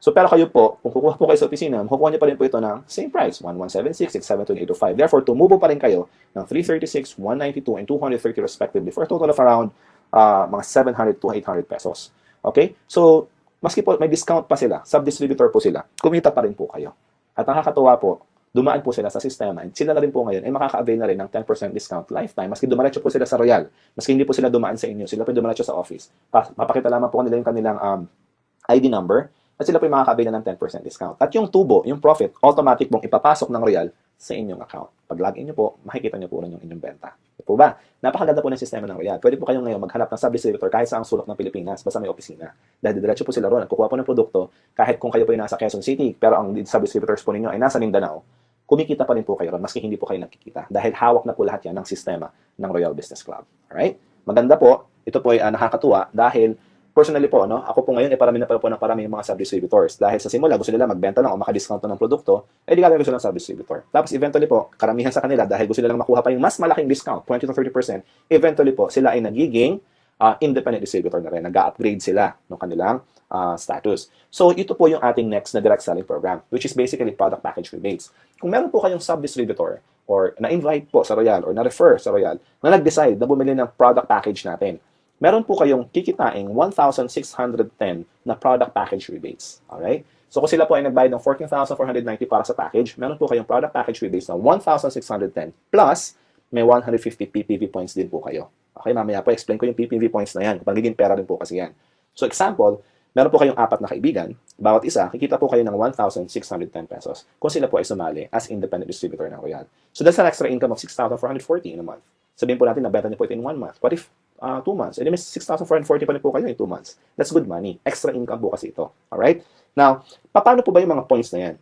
So, pero kayo po, kung kukuha po kayo sa opisina, makukuha niyo pa rin po ito ng same price, 1,176, 672, 805. Therefore, tumubo pa rin kayo ng 336, 192, and 230 respectively for a total of around mga 700 to 800 pesos. Okay? So, maski po may discount pa sila, sub-distributor po sila, kumita pa rin po kayo. At nakakatuwa po, dumaan po sila sa sistema and sila na rin po ngayon ay makaka-avail na rin ng 10% discount lifetime. Maski dumaretso po sila sa Royal, maski hindi po sila dumaan sa inyo, sila po dumaretso sa office. Mapakita lamang po nila yung kanilang ID number at sila po yung makaka-avail na ng 10% discount. At yung tubo, yung profit, automatic pong ipapasok ng Royal sa inyong account. Pag login nyo po, makikita nyo po rin yung inyong benta. Po ba? Napakaganda po ng sistema ng Royal. Pwede po kayong ngayon maghanap ng sub-distributor kahit sa ang sulok ng Pilipinas, basta may opisina. Dahil diretso po sila ron at kukuha po ng produkto, kahit kung kayo po ay nasa Quezon City, pero ang sub-distributors po ninyo ay nasa Mindanao, kumikita pa rin po kayo ron, maski hindi po kayo nakikita. Dahil hawak na po lahat yan ng sistema ng Royal Business Club. Alright? Maganda po. Ito po ay nakakatuwa dahil personally po, no, ako po ngayon ay parami na po ng parami yung mga sub-distributors. Dahil sa simula, gusto nila magbenta lang o makadiscount ng produkto, eh di gagawin gusto ng sub-distributor. Tapos eventually po, karamihan sa kanila, dahil gusto nila makuha pa yung mas malaking discount, 20 to 30%, eventually po, sila ay nagiging independent distributor na rin. Nag-upgrade sila ng kanilang status. So, ito po yung ating next na direct selling program, which is basically product package rebates. Kung meron po kayong sub-distributor or na-invite po sa Royal or na-refer sa Royal na nag-decide na bumili ng product package natin, meron po kayong kikitaing 1,610 na product package rebates. Alright? So, kung sila po ay nagbayad ng 14,490 para sa package, meron po kayong product package rebates na 1,610 plus may 150 PPV points din po kayo. Okay, mamaya po explain ko yung PPV points na yan. Magiging pera din po kasi yan. So, example, meron po kayong 4 na kaibigan, bawat isa, kikita po kayo ng 1,610 pesos kung sila po ay sumali as independent distributor ng Royal. So, that's an extra income of 6,440 in a month. Sabihin po natin na benta niyo po ito in 1 month. What if 2 months? E di may 6,440 pa rin po kayo in 2 months. That's good money. Extra income po kasi ito. Alright? Now, paano po ba yung mga points na yan?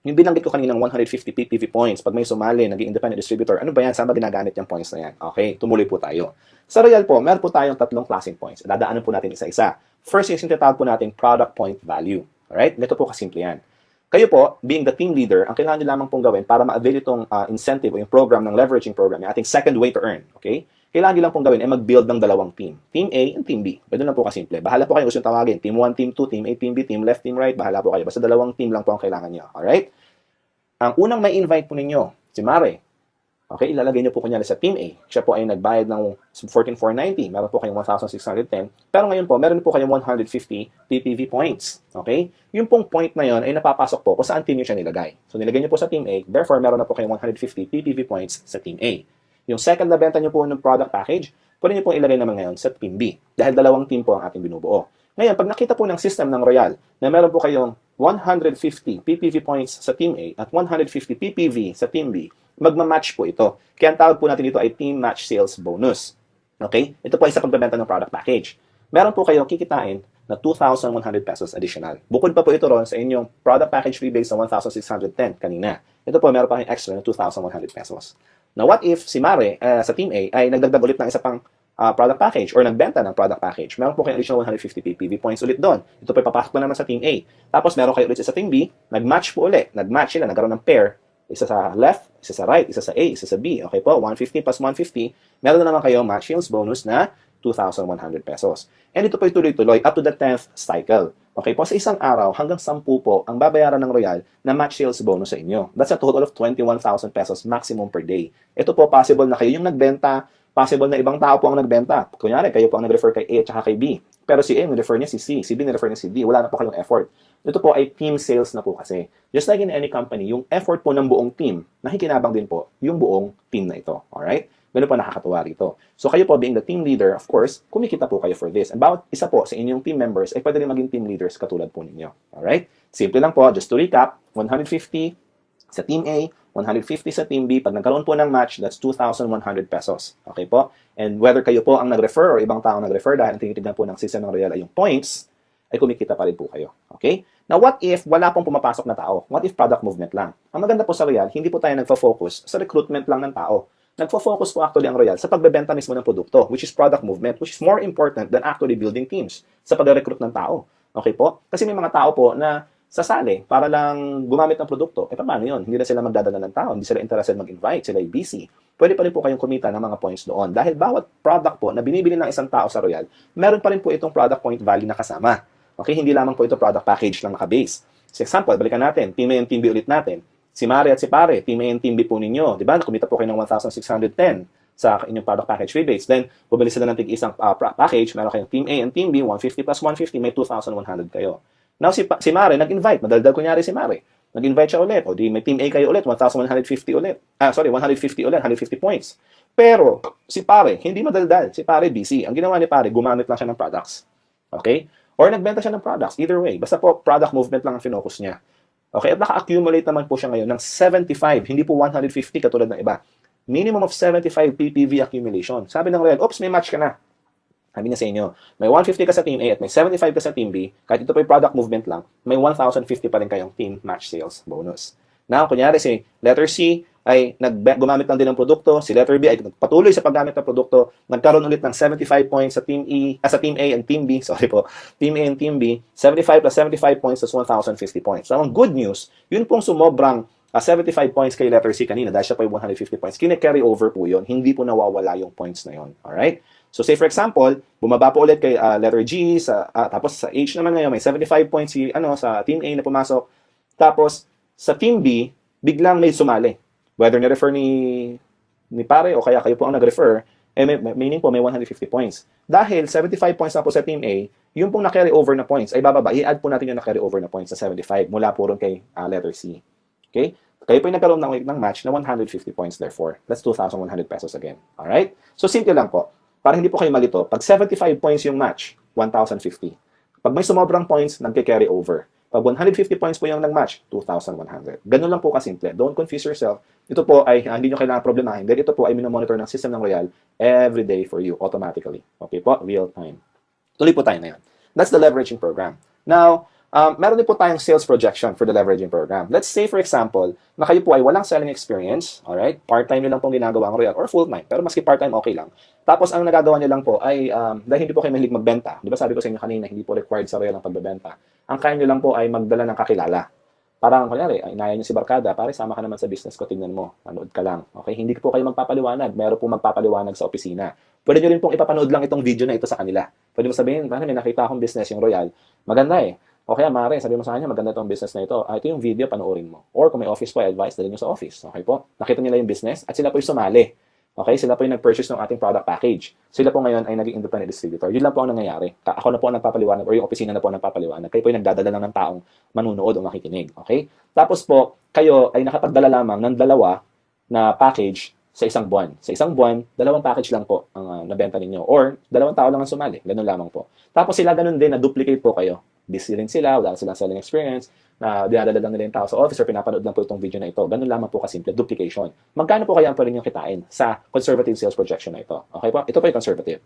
Yung binanggit ko kaninang 150 PPV points, pag may sumali, naging independent distributor, ano ba yan? Saan ba ginagamit yung points na yan? Okay, tumuloy po tayo. Sa Royal po, meron po tayong 3 klaseng points. Dadaanan po natin isa-isa. First is yung tinatawag po natin product point value. Alright? Ito po kasimple yan. Kayo po, being the team leader, ang kailangan nyo lamang pong gawin para ma-avail itong incentive o yung program ng leveraging program, yung ating second way to earn. Okay? Kailangan nyo lang pong gawin ay mag-build ng 2 team. Team A and Team B. Pwede lang po kasimple. Bahala po kayo gusto tawagin. Team 1, Team 2, Team A, Team B, Team left, Team right. Bahala po kayo. Basta 2 team lang po ang kailangan nyo. Alright? Ang unang may invite po ninyo, si Mare. Okay, ilalagay niyo po kunyari sa Team A. Siya po ay nagbayad ng 14,490. Meron po kayong 1,610. Pero ngayon po, meron po kayong 150 PPV points. Okay? Yung pong point na yon ay napapasok po kung saan team niyo siya nilagay. So, nilagay niyo po sa Team A. Therefore, meron na po kayong 150 PPV points sa Team A. Yung second na benta niyo po ng product package, pwede niyo po ilagay naman ngayon sa Team B. Dahil 2 team po ang ating binubuo. Ngayon, pag nakita po ng system ng Royal na meron po kayong 150 PPV points sa Team A at 150 PPV sa Team B, magmamatch po ito. Kaya ang tawag po natin dito ay Team Match Sales Bonus. Okay? Ito po ay sa pagbebenta ng product package. Meron po kayong kikitain na 2,100 pesos additional. Bukod pa po ito ron sa inyong product package rebate na 1,610 kanina. Ito po, meron pa kayong extra na 2,100 pesos. Now, what if si Mare sa Team A ay nagdagdag ulit ng isa pang product package or nagbenta ng product package? Meron po kayong additional 150 PPV points ulit doon. Ito po papasok na naman sa Team A. Tapos meron kayo ulit sa Team B, nag-match po ulit. Nag-match sila, nagkaroon ng pair. Isa sa left, isa sa right, isa sa A, isa sa B. Okay po, 150 plus 150. Meron na naman kayo match sales bonus na 2,100 pesos. And ito po ay tuloy-tuloy up to the 10th cycle. Okay po, sa isang araw hanggang 10 po ang babayaran ng Royal na match sales bonus sa inyo. That's a total of 21,000 pesos maximum per day. Ito po, possible na kayo yung nagbenta, possible na ibang tao po ang nagbenta. Kunyari, kayo po ang nag-refer kay A at saka kay B. Pero si A, nag-refer niya si C. Si B, nag-refer niya si D. Wala na po kayong effort. Ito po ay team sales na po kasi. Just like in any company, yung effort po ng buong team, nakikinabang din po yung buong team na ito. Alright? Ganun po nakakatuwa rito. So kayo po being the team leader, of course, kumikita po kayo for this. And bawat isa po sa inyong team members ay pwede rin maging team leaders katulad po ninyo. Alright? Simple lang po. Just to recap, 150 sa Team A, 150 sa Team B. Pag nagkaroon po ng match, that's 2,100 pesos. Okay po? And whether kayo po ang nag-refer or ibang tao ang nag-refer dahil ang tinitignan po ng system ng Royal ay yung points, ay kumikita pa rin po kayo. Okay? Now, what if wala pong pumapasok na tao? What if product movement lang? Ang maganda po sa Royal, hindi po tayo nagfo-focus sa recruitment lang ng tao. Nagfo-focus po actually ang Royal sa pagbebenta mismo ng produkto, which is product movement, which is more important than actually building teams sa pag-recruit ng tao. Okay po? Kasi may mga tao po na sasali para lang gumamit ng produkto. Eh, paano yun? Hindi na sila magdadala ng tao, hindi sila interested mag-invite, sila ay busy. Pwede pa rin po kayong kumita ng mga points doon. Dahil bawat product po na binibili ng isang tao sa Royal, meron pa rin po itong product point value na kasama. Okay, hindi lamang po ito product package lang naka-base. For example, balikan natin, Team A and Team B ulit natin. Si Mare at si Pare, Team A and Team B po ninyo. Di ba? Kumita po kayo ng 1,610. sa inyong product package rebates. Then, bumili sila ng tig-isang package, meron kayong Team A and Team B, 150 plus 150, may 2,100 kayo. Now, si Mare, nag-invite. Madaldal kunyari si Mare. Nag-invite siya ulit. O di, may Team A kayo ulit, 1,150 ulit. 150 ulit, 150 points. Pero, si Pare, hindi madaldal. Si Pare, busy. Ang ginawa ni Pare, gumamit lang siya ng products. Okay? Or nagbenta siya ng products. Either way. Basta po, product movement lang ang finocus niya. Okay? At naka-accumulate naman po siya ngayon ng 75. Hindi po 150 katulad ng iba. Minimum of 75 PPV accumulation. Sabi ng Royal, oops, may match ka na. Sabi niya sa inyo, may 150 ka sa Team A at may 75 ka sa Team B, kahit ito pa yung product movement lang, may 1,050 pa rin kayong team match sales bonus. Now, kunyari si letter C ay gumamit lang din ng produkto, si letter B ay patuloy sa paggamit ng produkto, nagkaroon ulit ng 75 points sa Team sa Team A and Team B, Team A and Team B, 75 plus 75 points is 1,050 points. So, ang good news, yun pong sumobrang 75 points kay letter C kanina dahil siya pa yung 150 points. Kine-carry over po yun. Hindi po nawawala yung points na yun. Alright? So, say for example, bumaba po ulit kay letter G, tapos sa H naman ngayon, may 75 points sa Team A na pumasok. Tapos, sa Team B, biglang may sumali. Whether ni-refer ni Pare o kaya kayo po ang nag-refer, meaning po may 150 points. Dahil 75 points na po sa Team A, yung pong na-carry over na points ay bababa. I-add po natin yung na-carry over na points sa 75 mula po ron kay letter C. Okay? Kayo po yung nagkaroon ng match na 150 points therefore. That's 2,100 pesos again. Alright? So, simple lang po. Para hindi po kayo malito, pag 75 points yung match, 1,050. Pag may sumobrang points, nagke-carry over. Pag 150 points po yung nag-match, 2,100. Ganun lang po kasimple. Don't confuse yourself. Ito po ay hindi nyo kailangan problemahin. Dahil ito po ay minomonitor ng system ng Royal every day for you, automatically. Okay po? Real time. Tuloy po tayo na yan. That's the leveraging program. Now, meron din po tayong sales projection for the leveraging program. Let's say, for example, na kayo po ay walang selling experience, alright? Part-time nyo lang pong ginagawa ang Royal or full-time. Pero maski part-time, okay lang. Tapos, ang nagagawa nyo lang po ay, dahil hindi po kayo mahilig magbenta, di ba sabi ko sa inyo kanina, hindi po required sa Royal ang pagbebenta. Ang kaya nyo lang po ay magdala ng kakilala. Parang, kunyari, inaya nyo si Barkada, pare, sama ka naman sa business ko, tignan mo, manood ka lang. Okay? Hindi po kayo magpapaliwanag. Meron po magpapaliwanag sa opisina. Pwede nyo rin pong ipapanood lang itong video na ito sa kanila. Pwede mo sabihin, pare, may nakita akong business yung Royal. Maganda eh. O kaya, Mare, sabi mo sa kanya, maganda itong business na ito. Ito yung video, panoorin mo. Or kung may office po, advice, dalhin nyo sa office. Okay po? Nakita nila yung business at sila po yung sumali. Okay? Sila po yung nag-purchase ng ating product package. Sila po ngayon ay naging independent distributor. Yun lang po ang nangyayari. Ako na po ang nagpapaliwanag or yung opisina na po ang nagpapaliwanag. Kayo po yung nagdadala lang ng taong manunood o makikinig. Okay? Tapos po, kayo ay nakapagdala lamang ng dalawa na package sa isang buwan. Sa isang buwan, dalawang package lang po ang nabenta ninyo. Or, dalawang tao lang ang sumali. Ganun lamang po. Tapos sila ganun din, na-duplicate po kayo. Busy rin sila, wala silang selling experience, na dinadala lang nila yung tao sa office or pinapanood lang po itong video na ito. Ganun lamang po kasimple, duplication. Magkano po kaya ang pwede nyo kitain sa conservative sales projection na ito? Okay po? Ito po yung conservative.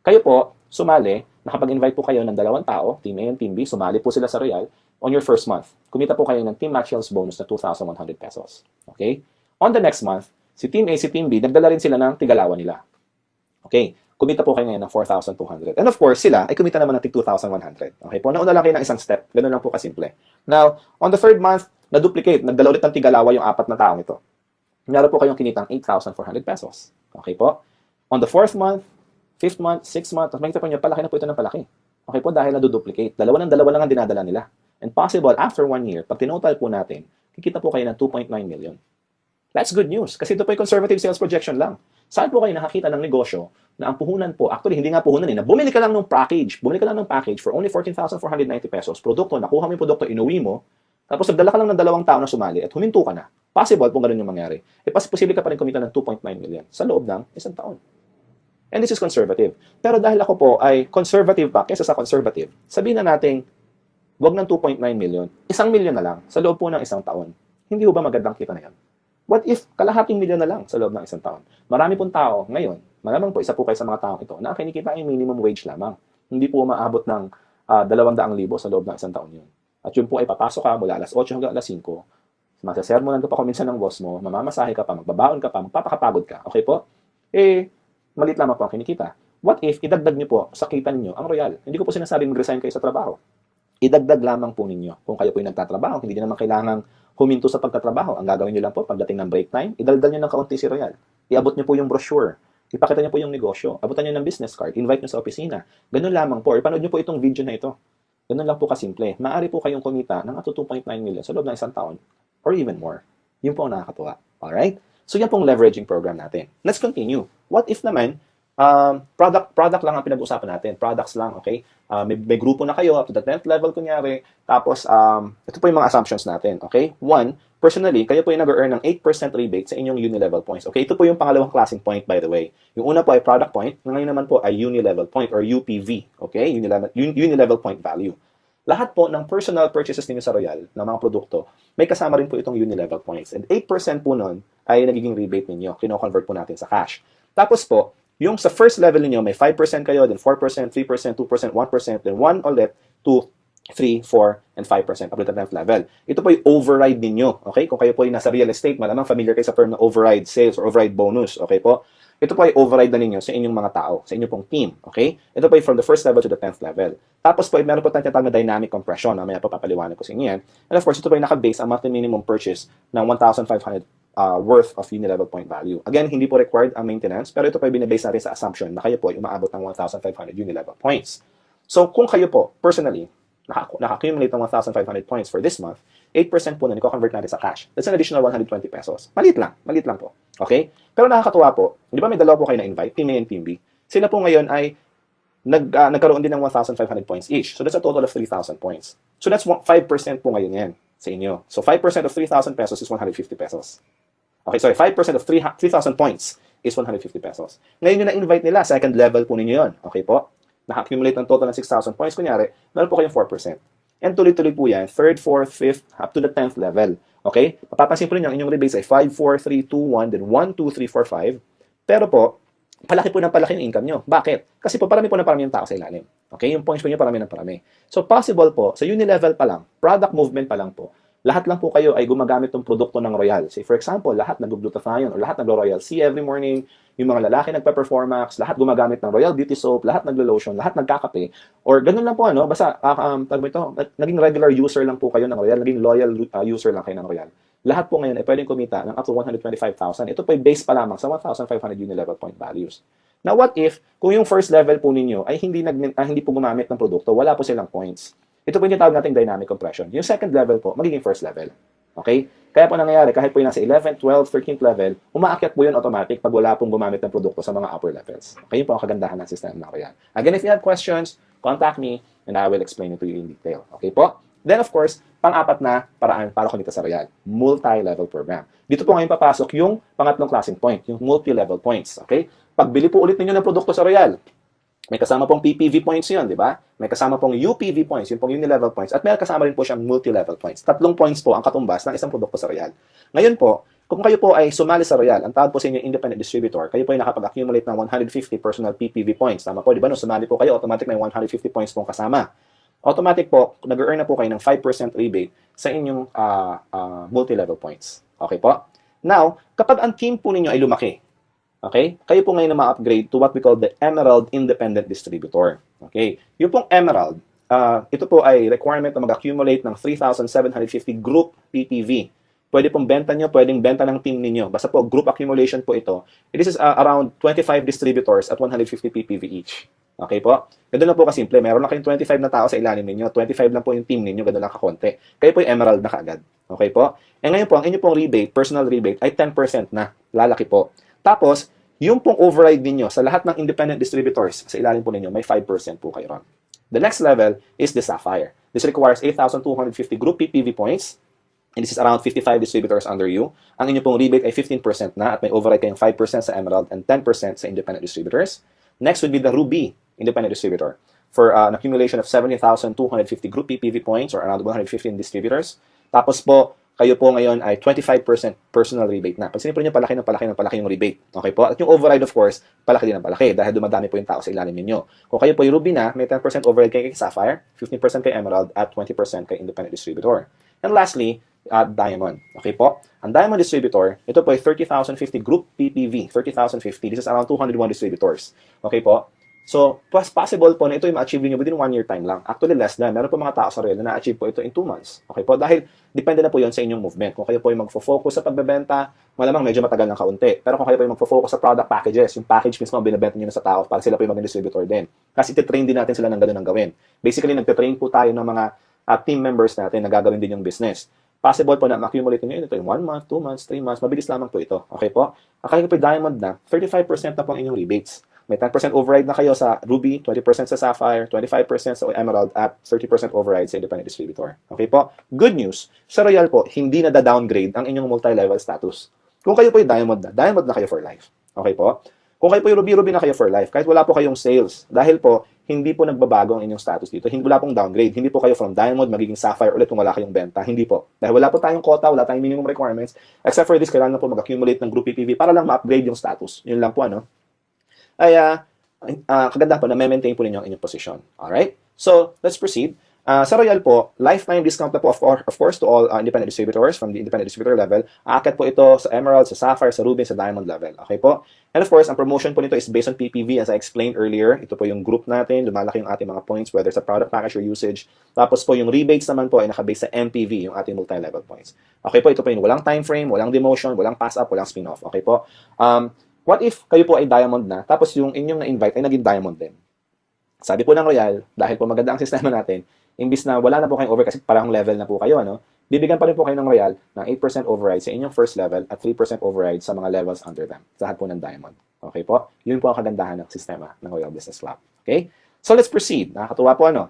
Kayo po, sumali, nakapag-invite po kayo ng dalawang tao, Team A and Team B, sumali po sila sa Royal on your first month. Kumita po kayo ng Team Match Sales bonus na 2,100 pesos. Okay? On the next month, si Team A, si Team B, nagdala rin sila ng tigalawa nila. Okay? Kumita po kayo ngayon ng 4,200. And of course, sila ay kumita naman ng 2,100. Okay po? Nauna lang kayo ng isang step. Ganun lang po kasimple. Now, on the third month, na-duplicate. Nagdala ulit ng tigalawa yung apat na taong ito. Meron po kayong kinitang 8,400 pesos. Okay po? On the fourth month, fifth month, sixth month, makikita po nyo, palaki na po ito ng palaki. Okay po? Dahil na-duplicate. Dalawa lang ang dinadala nila. And possible, after 1 year, pag tinotal po natin, kikita po kayo ng 2.9 million. That's good news. Kasi ito po yung conservative sales projection lang. Saan po kayo nakakita ng negosyo na ang puhunan po, actually hindi nga puhunan na bumili ka lang ng package for only 14,490 pesos, produkto, nakuha mo yung produkto, inuwi mo, tapos nagdala ka lang ng dalawang tao na sumali at huminto ka na. Possible kung ganun yung mangyari. Posible ka pa rin kumita ng 2.9 million sa loob ng isang taon. And this is conservative. Pero dahil ako po ay conservative pa kaysa sa conservative, sabihin na natin, wag ng 2.9 million, 1 million na lang sa loob po ng isang taon. Hindi ba magandang kita na yan? What if kalahating milyon na lang sa loob ng isang taon? Marami pong tao ngayon, malamang po, isa po kayo sa mga taong ito, na kinikita ay minimum wage lamang. Hindi po maabot ng 200,000 sa loob ng isang taon yun. At yun po ay papasok ka mula alas 8 hanggang alas 5, masasermonan ka pa kuminsan ng boss mo, mamamasahe ka pa, magbabaon ka pa, magpapakapagod ka. Okay po? Malit lamang po ang kinikita. What if idagdag niyo po sa kita niyo ang Royal? Hindi ko po sinasabing mag-resign kayo sa trabaho. Idagdag lamang po ninyo. Kung kayo po yung nagtatrabaho, hindi naman kailangang huminto sa pagtatrabaho. Ang gagawin nyo lang po, pagdating ng break time, idaldal nyo ng kaunti si Royal. Iabot nyo po yung brochure. Ipakita nyo po yung negosyo. Abutan nyo ng business card. Invite nyo sa opisina. Ganun lamang po. Ipanood nyo po itong video na ito. Ganun lang po kasimple. Maaari po kayong kumita ng up to 2.9 million sa loob ng isang taon or even more. Yun po ang nakakatuwa. Alright? So yan pong leveraging program natin. Let's continue. What if naman, product lang ang pinag-usapan natin. Products lang, okay? May grupo na kayo up to the 10th level kunyari. Tapos, ito po yung mga assumptions natin, okay? One, personally, kayo po yung nag-earn ng 8% rebate sa inyong uni-level points. Okay, ito po yung pangalawang klaseng point, by the way. Yung una po ay product point, ngayon naman po ay uni-level point or UPV, okay? Uni-level point value. Lahat po ng personal purchases ninyo sa Royal, ng mga produkto, may kasama rin po itong uni-level points. And 8% po nun ay nagiging rebate ninyo. Kino-convert po natin sa cash. Tapos po, yung sa first level niyo may 5% kayo, then 4%, 3%, 2%, 1%, then 1 ulit, 2, 3, 4, and 5% up to the 10th level. Ito po yung override ninyo. Okay? Kung kayo po yung nasa real estate, malamang familiar kayo sa term na override sales or override bonus. Okay po? Ito po ay override na ninyo sa inyong mga tao, sa inyong pong team. Okay? Ito po ay from the first level to the 10th level. Tapos po, meron po tayong tinatawag na dynamic compression. Mamaya po papaliwanag ko sa inyo yan. And of course, ito po ay naka-base ang monthly minimum purchase ng 1,500 worth of uni-level point value. Again, hindi po required ang maintenance, pero ito po ay binabase natin sa assumption na kayo po ay umaabot ng 1,500 uni-level points. So, kung kayo po, personally, naka-accumulate ng 1,500 points for this month, 8% po na niko-convert natin sa cash. That's an additional 120 pesos. Maliit lang po. Okay? Pero nakakatuwa po, di ba may dalawa po kayo na-invite, Team A and Team B? Sila po ngayon ay nagkaroon din ng 1,500 points each. So that's a total of 3,000 points. So that's 5% po ngayon yan sa inyo. So 5% of 3,000 pesos is 150 pesos. Okay, sorry, 5% of 3,000 points is 150 pesos. Ngayon yung na-invite nila, second level po ninyo yun. Okay po? Naka-accumulate ng total ng 6,000 points, kunyari, meron po kayong 4%. And tuloy-tuloy po yan, 3rd, 4th, 5th, up to the 10th level. Okay? Mapapansin po ninyo, ang inyong rebates ay 5, 4, 3, 2, 1, then 1, 2, 3, 4, 5. Pero po, palaki po ng palaki yung income nyo. Bakit? Kasi po, parami yung tao sa ilalim. Okay? Yung points po nyo, parami. So, possible po, sa uni-level pa lang, product movement pa lang po, lahat lang po kayo ay gumagamit ng produkto ng Royal. Say, for example, lahat nag-glutathione or lahat naglo-Royal C every morning, yung mga lalaki nagpa-performax, lahat gumagamit ng Royal Beauty Soap, lahat naglo-lotion, lahat nagkakape, or ganun lang po, basta, naging regular user lang po kayo ng Royal, naging loyal user lang kayo ng Royal. Lahat po ngayon ay pwedeng kumita ng up to 125,000. Ito po ay base pa lamang sa 1,500 uni-level point values. Now, what if, kung yung first level po ninyo ay hindi po gumamit ng produkto, wala po silang points. Ito po yung tawag nating dynamic compression. Yung second level po, magiging first level. Okay? Kaya po nangyayari, kahit po yung nasa 11th, 12th, 13th level, umaakyat po yun automatic pag wala pong gumamit ng produkto sa mga upper levels. Okay? Yun po ang kagandahan ng system ng Royal. Again, if you have questions, contact me and I will explain it to you in detail. Okay po? Then, of course, pang-apat na paraan para kumita sa Royal, multi-level program. Dito po ngayon papasok yung pangatlong klaseng point, yung multi-level points. Okay? Pagbili po ulit ninyo ng produkto sa Royal, may kasama pong PPV points yun, di ba? May kasama pong UPV points, yung pong uni-level points, at may kasama rin po siyang multi-level points. 3 points po ang katumbas ng isang produkto sa Royal. Ngayon po, kung kayo po ay sumali sa Royal, ang tawag po sa inyo independent distributor, kayo po ay nakapag-accumulate ng 150 personal PPV points. Tama po, di ba? Nung sumali po kayo, automatic may 150 points pong kasama. Automatic po, nag-earn na po kayo ng 5% rebate sa inyong multi-level points. Okay po? Now, kapag ang team po ninyo ay lumaki, okay? Kayo po ngayon na ma-upgrade to what we call the Emerald Independent Distributor. Okay? Yung pong Emerald, ito po ay requirement na mag-accumulate ng 3,750 group PPV. Pwede pong benta nyo, pwedeng benta ng team ninyo. Basta po, group accumulation po ito. This is around 25 distributors at 150 PPV each. Okay po? Ganun lang po kasimple. Meron lang kayong 25 na tao sa ilalim ninyo. 25 lang po yung team ninyo. Ganun lang kakonti. Kayo po yung Emerald na kaagad. Okay po? E ngayon po, ang inyo pong rebate, personal rebate, ay 10% na. Lalaki po. Tapos, yung pong override ninyo sa lahat ng independent distributors sa ilalim po ninyo, may 5% po kayo ron. The next level is the Sapphire. This requires 8,250 group PPV points. And this is around 55 distributors under you. Ang inyo pong rebate ay 15% na at may override kayong 5% sa Emerald and 10% sa independent distributors. Next would be the Ruby independent distributor for an accumulation of 70,250 group PPV points or around 115 distributors. Tapos po, kayo po ngayon ay 25% personal rebate na. Pag sinipin nyo, palaki yung rebate. Okay po? At yung override, of course, palaki din ang palaki dahil dumadami po yung tao sa ilalim ninyo. Kung kayo po yung Ruby na, may 10% override kay Sapphire, 15% kay Emerald, at 20% kay independent distributor. And lastly, Diamond. Okay po? Ang Diamond distributor, ito po ay 30,050 group PPV. 30,050. This is around 201 distributors. Okay po? So, possible po na ito yung ma-achieve nyo within 1 year time lang. Actually, less than. Meron po mga tao sa Royal na na-achieve po ito in 2 months. Okay po? Dahil, depende na po yon sa inyong movement. Kung kayo po yung magfo-focus sa pagbebenta, malamang medyo matagal ng kaunti. Pero kung kayo po yung magfo-focus sa product packages, yung package mismo binibenta nyo na sa tao para sila po yung maging distributor din. Kasi ititrain din natin sila ng ganun ang gawin. Basically, nagtitrain po tayo ng mga team members natin na gagawin din yung business. possible po na ma-accumulate nyo ito in 1 month, 2 months, 3 months, mabilis lamang po ito. Okay po? Kaya po diamond na, 35% na po ang inyong rebates. May 10% override na kayo sa Ruby, 20% sa Sapphire, 25% sa Emerald, at 30% override sa independent distributor. Okay po? Good news, sa Royal po, hindi na da-downgrade ang inyong multi-level status. Kung kayo po yung diamond na kayo for life. Okay po? Kung kayo po yung Ruby na kayo for life, kahit wala po kayong sales, dahil po, hindi po nagbabago ang inyong status dito. Hindi wala pong downgrade. Hindi po kayo from diamond magiging sapphire ulit kung wala kayong benta. Hindi po. Dahil wala po tayong quota, wala tayong minimum requirements. Except for this, kailangan na po mag-accumulate ng group PPV para lang ma-upgrade yung status. Yun lang po, ano? Ay, kaganda po na maintain po ninyo ang inyong position. Alright? So, let's proceed. Sa Royal po, lifetime discount na po of course to all independent distributors from the independent distributor level. Aakyat po ito sa Emerald, sa Sapphire, sa Ruby, sa Diamond level. Okay po? And of course, ang promotion po nito is based on PPV as I explained earlier. Ito po yung group natin, lumalaki yung ating mga points whether sa product package or usage. Tapos po yung rebates naman po ay nakabase sa MPV, yung ating multi-level points. Okay po, ito po yung walang time frame, walang demotion, walang pass up, walang spin-off. Okay po? What if kayo po ay diamond na, tapos yung inyong na-invite ay naging diamond din? Sabi po ng Royal, dahil po maganda ang sistema natin, imbis na wala na po kayong over kasi parang level na po kayo, ano? Bibigyan pa rin po kayo ng Royal ng 8% override sa inyong first level at 3% override sa mga levels under them. Sa lahat po ng diamond. Okay po? Yun po ang kagandahan ng sistema ng Royal Business Club. Okay? So let's proceed. Nakakatuwa po, ano?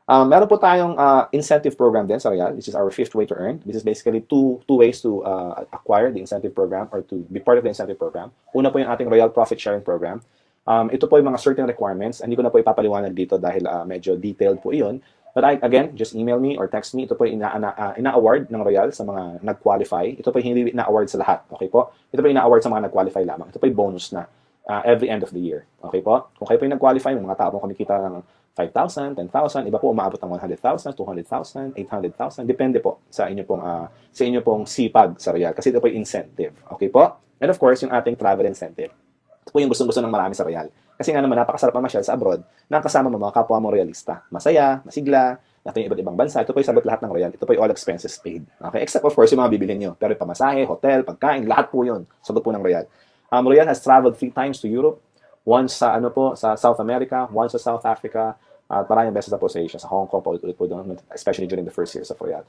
Meron po tayong incentive program din sa Royal. This is our fifth way to earn. This is basically two ways to acquire the incentive program or to be part of the incentive program. Una po yung ating Royal Profit Sharing Program. Ito po yung mga certain requirements. Hindi ko na po ipapaliwanag dito dahil medyo detailed po iyon. But again, just email me or text me. Ito po yung ina-award ng Royal sa mga nag-qualify. Ito po yung hindi ina-award sa lahat. Okay po? Ito po yung ina-award sa mga nag-qualify lamang. Ito po yung bonus na every end of the year. Okay po? Kung kayo po yung nag-qualify, may mga tao pong kumikita ng 5,000, 10,000, iba po umaabot ng 100,000, 200,000, 800,000. Depende po sa inyo pong sipag sa Royal. Kasi ito po yung incentive. Okay po? And of course, yung ating travel incentive. Ito po yung gustong-gusto ng marami sa Royal. Kasi nga naman, napakasarap mamasyal sa abroad na kasama mo mga kapwa mo royalista. Masaya, masigla, natin yung iba't ibang bansa. Ito po yung sabot lahat ng Royal. Ito po yung all expenses paid. Okay? Except of course yung mga bibilin nyo. Pero yung pamasahe, hotel, pagkain, lahat po yun. Sagot po ng Royal. Royal has traveled 3 times to Europe. Once sa sa South America, once sa South Africa, at maraming beses na po sa Asia, sa Hong Kong, paulit-ulit po doon, especially during the first years of Royal.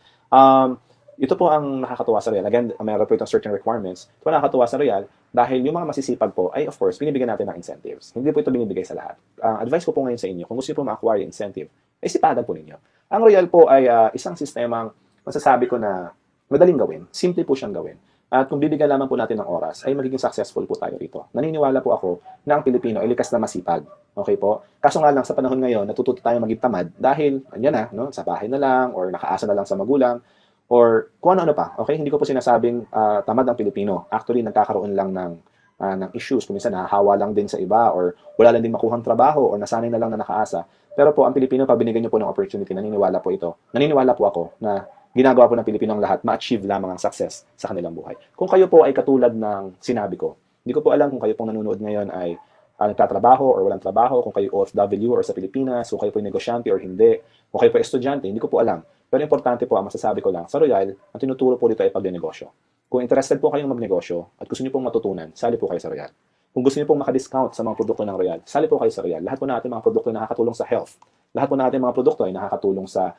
Ito po ang nakakatuwa sa Royal. Again, mayroon po itong certain requirements. Ito po nakakatuwa sa Royal dahil yung mga masisipag po ay, of course, binibigyan natin ng incentives. Hindi po ito binibigay sa lahat. Advice ko po ngayon sa inyo, kung gusto niyo po ma-acquire yung incentive, ay sipagan po ninyo. Ang Royal po ay isang sistemang masasabi ko na madaling gawin. Simple po siyang gawin. At kung bibigyan lamang po natin ng oras, ay magiging successful po tayo rito. Naniniwala po ako na ang Pilipino ay likas na masipag. Okay po? Kaso nga lang sa panahon ngayon, natututo tayo maging tamad dahil, andyan na, no? Sa bahay na lang, or nakaasa na lang sa magulang, or kung ano-ano pa. Okay? Hindi ko po sinasabing tamad ang Pilipino. Actually, nagkakaroon lang ng issues. Kung minsan, nahahawa lang din sa iba, or wala lang din makuhang trabaho, or nasanay na lang na nakaasa. Pero po, ang Pilipino, pag binigyan nyo po ng opportunity, naniniwala po ito. Naniniwala po ako na ginagawa po ng Pilipino ang lahat, ma-achieve lamang ang success sa kanilang buhay. Kung kayo po ay katulad ng sinabi ko, hindi ko po alam kung kayo pong nanonood ngayon ay nagtatrabaho or walang trabaho, kung kayo OFW or sa Pilipinas, kung kayo po ay negosyante or hindi, kung kayo po ay estudyante, hindi ko po alam. Pero importante po, ang masasabi ko lang, sa Royal, ang tinuturo po dito ay pagnegosyo. Kung interested po kayong magnegosyo at gusto niyo pong matutunan, sali po kayo sa Royal. Kung gusto niyo pong makadiscount sa mga produkto ng Royal, sali po kayo sa Royal. Lahat po natin mga produkto ay nakakatulong sa health. Lahat po natin mga produkto ay nakakatulong sa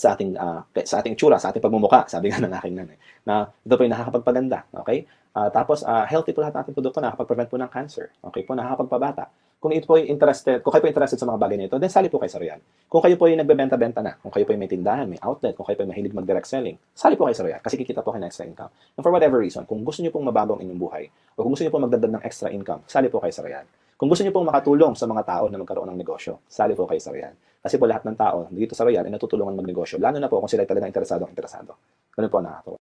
ating itsura, sa ating pagmumukha, sabi nga ng aking nanay, na ito po yung nakakapagpaganda, okay? Tapos, healthy po lahat ng ating produkto, nakakapag-prevent po ng cancer, okay po, nakakapagpabata. Kung kayo po ay interested sa mga bagay nito, then sali po kayo sa Royal. Kung kayo po ay nagbebenta-benta na, kung kayo po ay may tindahan, may outlet, kung kayo po ay mahilig mag-direct selling, sali po kayo sa Royal kasi kikita po kayo ng extra income. And for whatever reason, kung gusto niyo pong mabago ang inyong buhay, o kung gusto niyo pong magdagdag ng extra income, sali po kayo sa Royal. Kung gusto niyo pong makatulong sa mga tao na magkaroon ng negosyo, sali po kayo sa Royal. Kasi po lahat ng tao dito sa Royal ay natutulungan magnegosyo, lalo na po kung sila ay talagang interesado. Ganun po nakakatawa.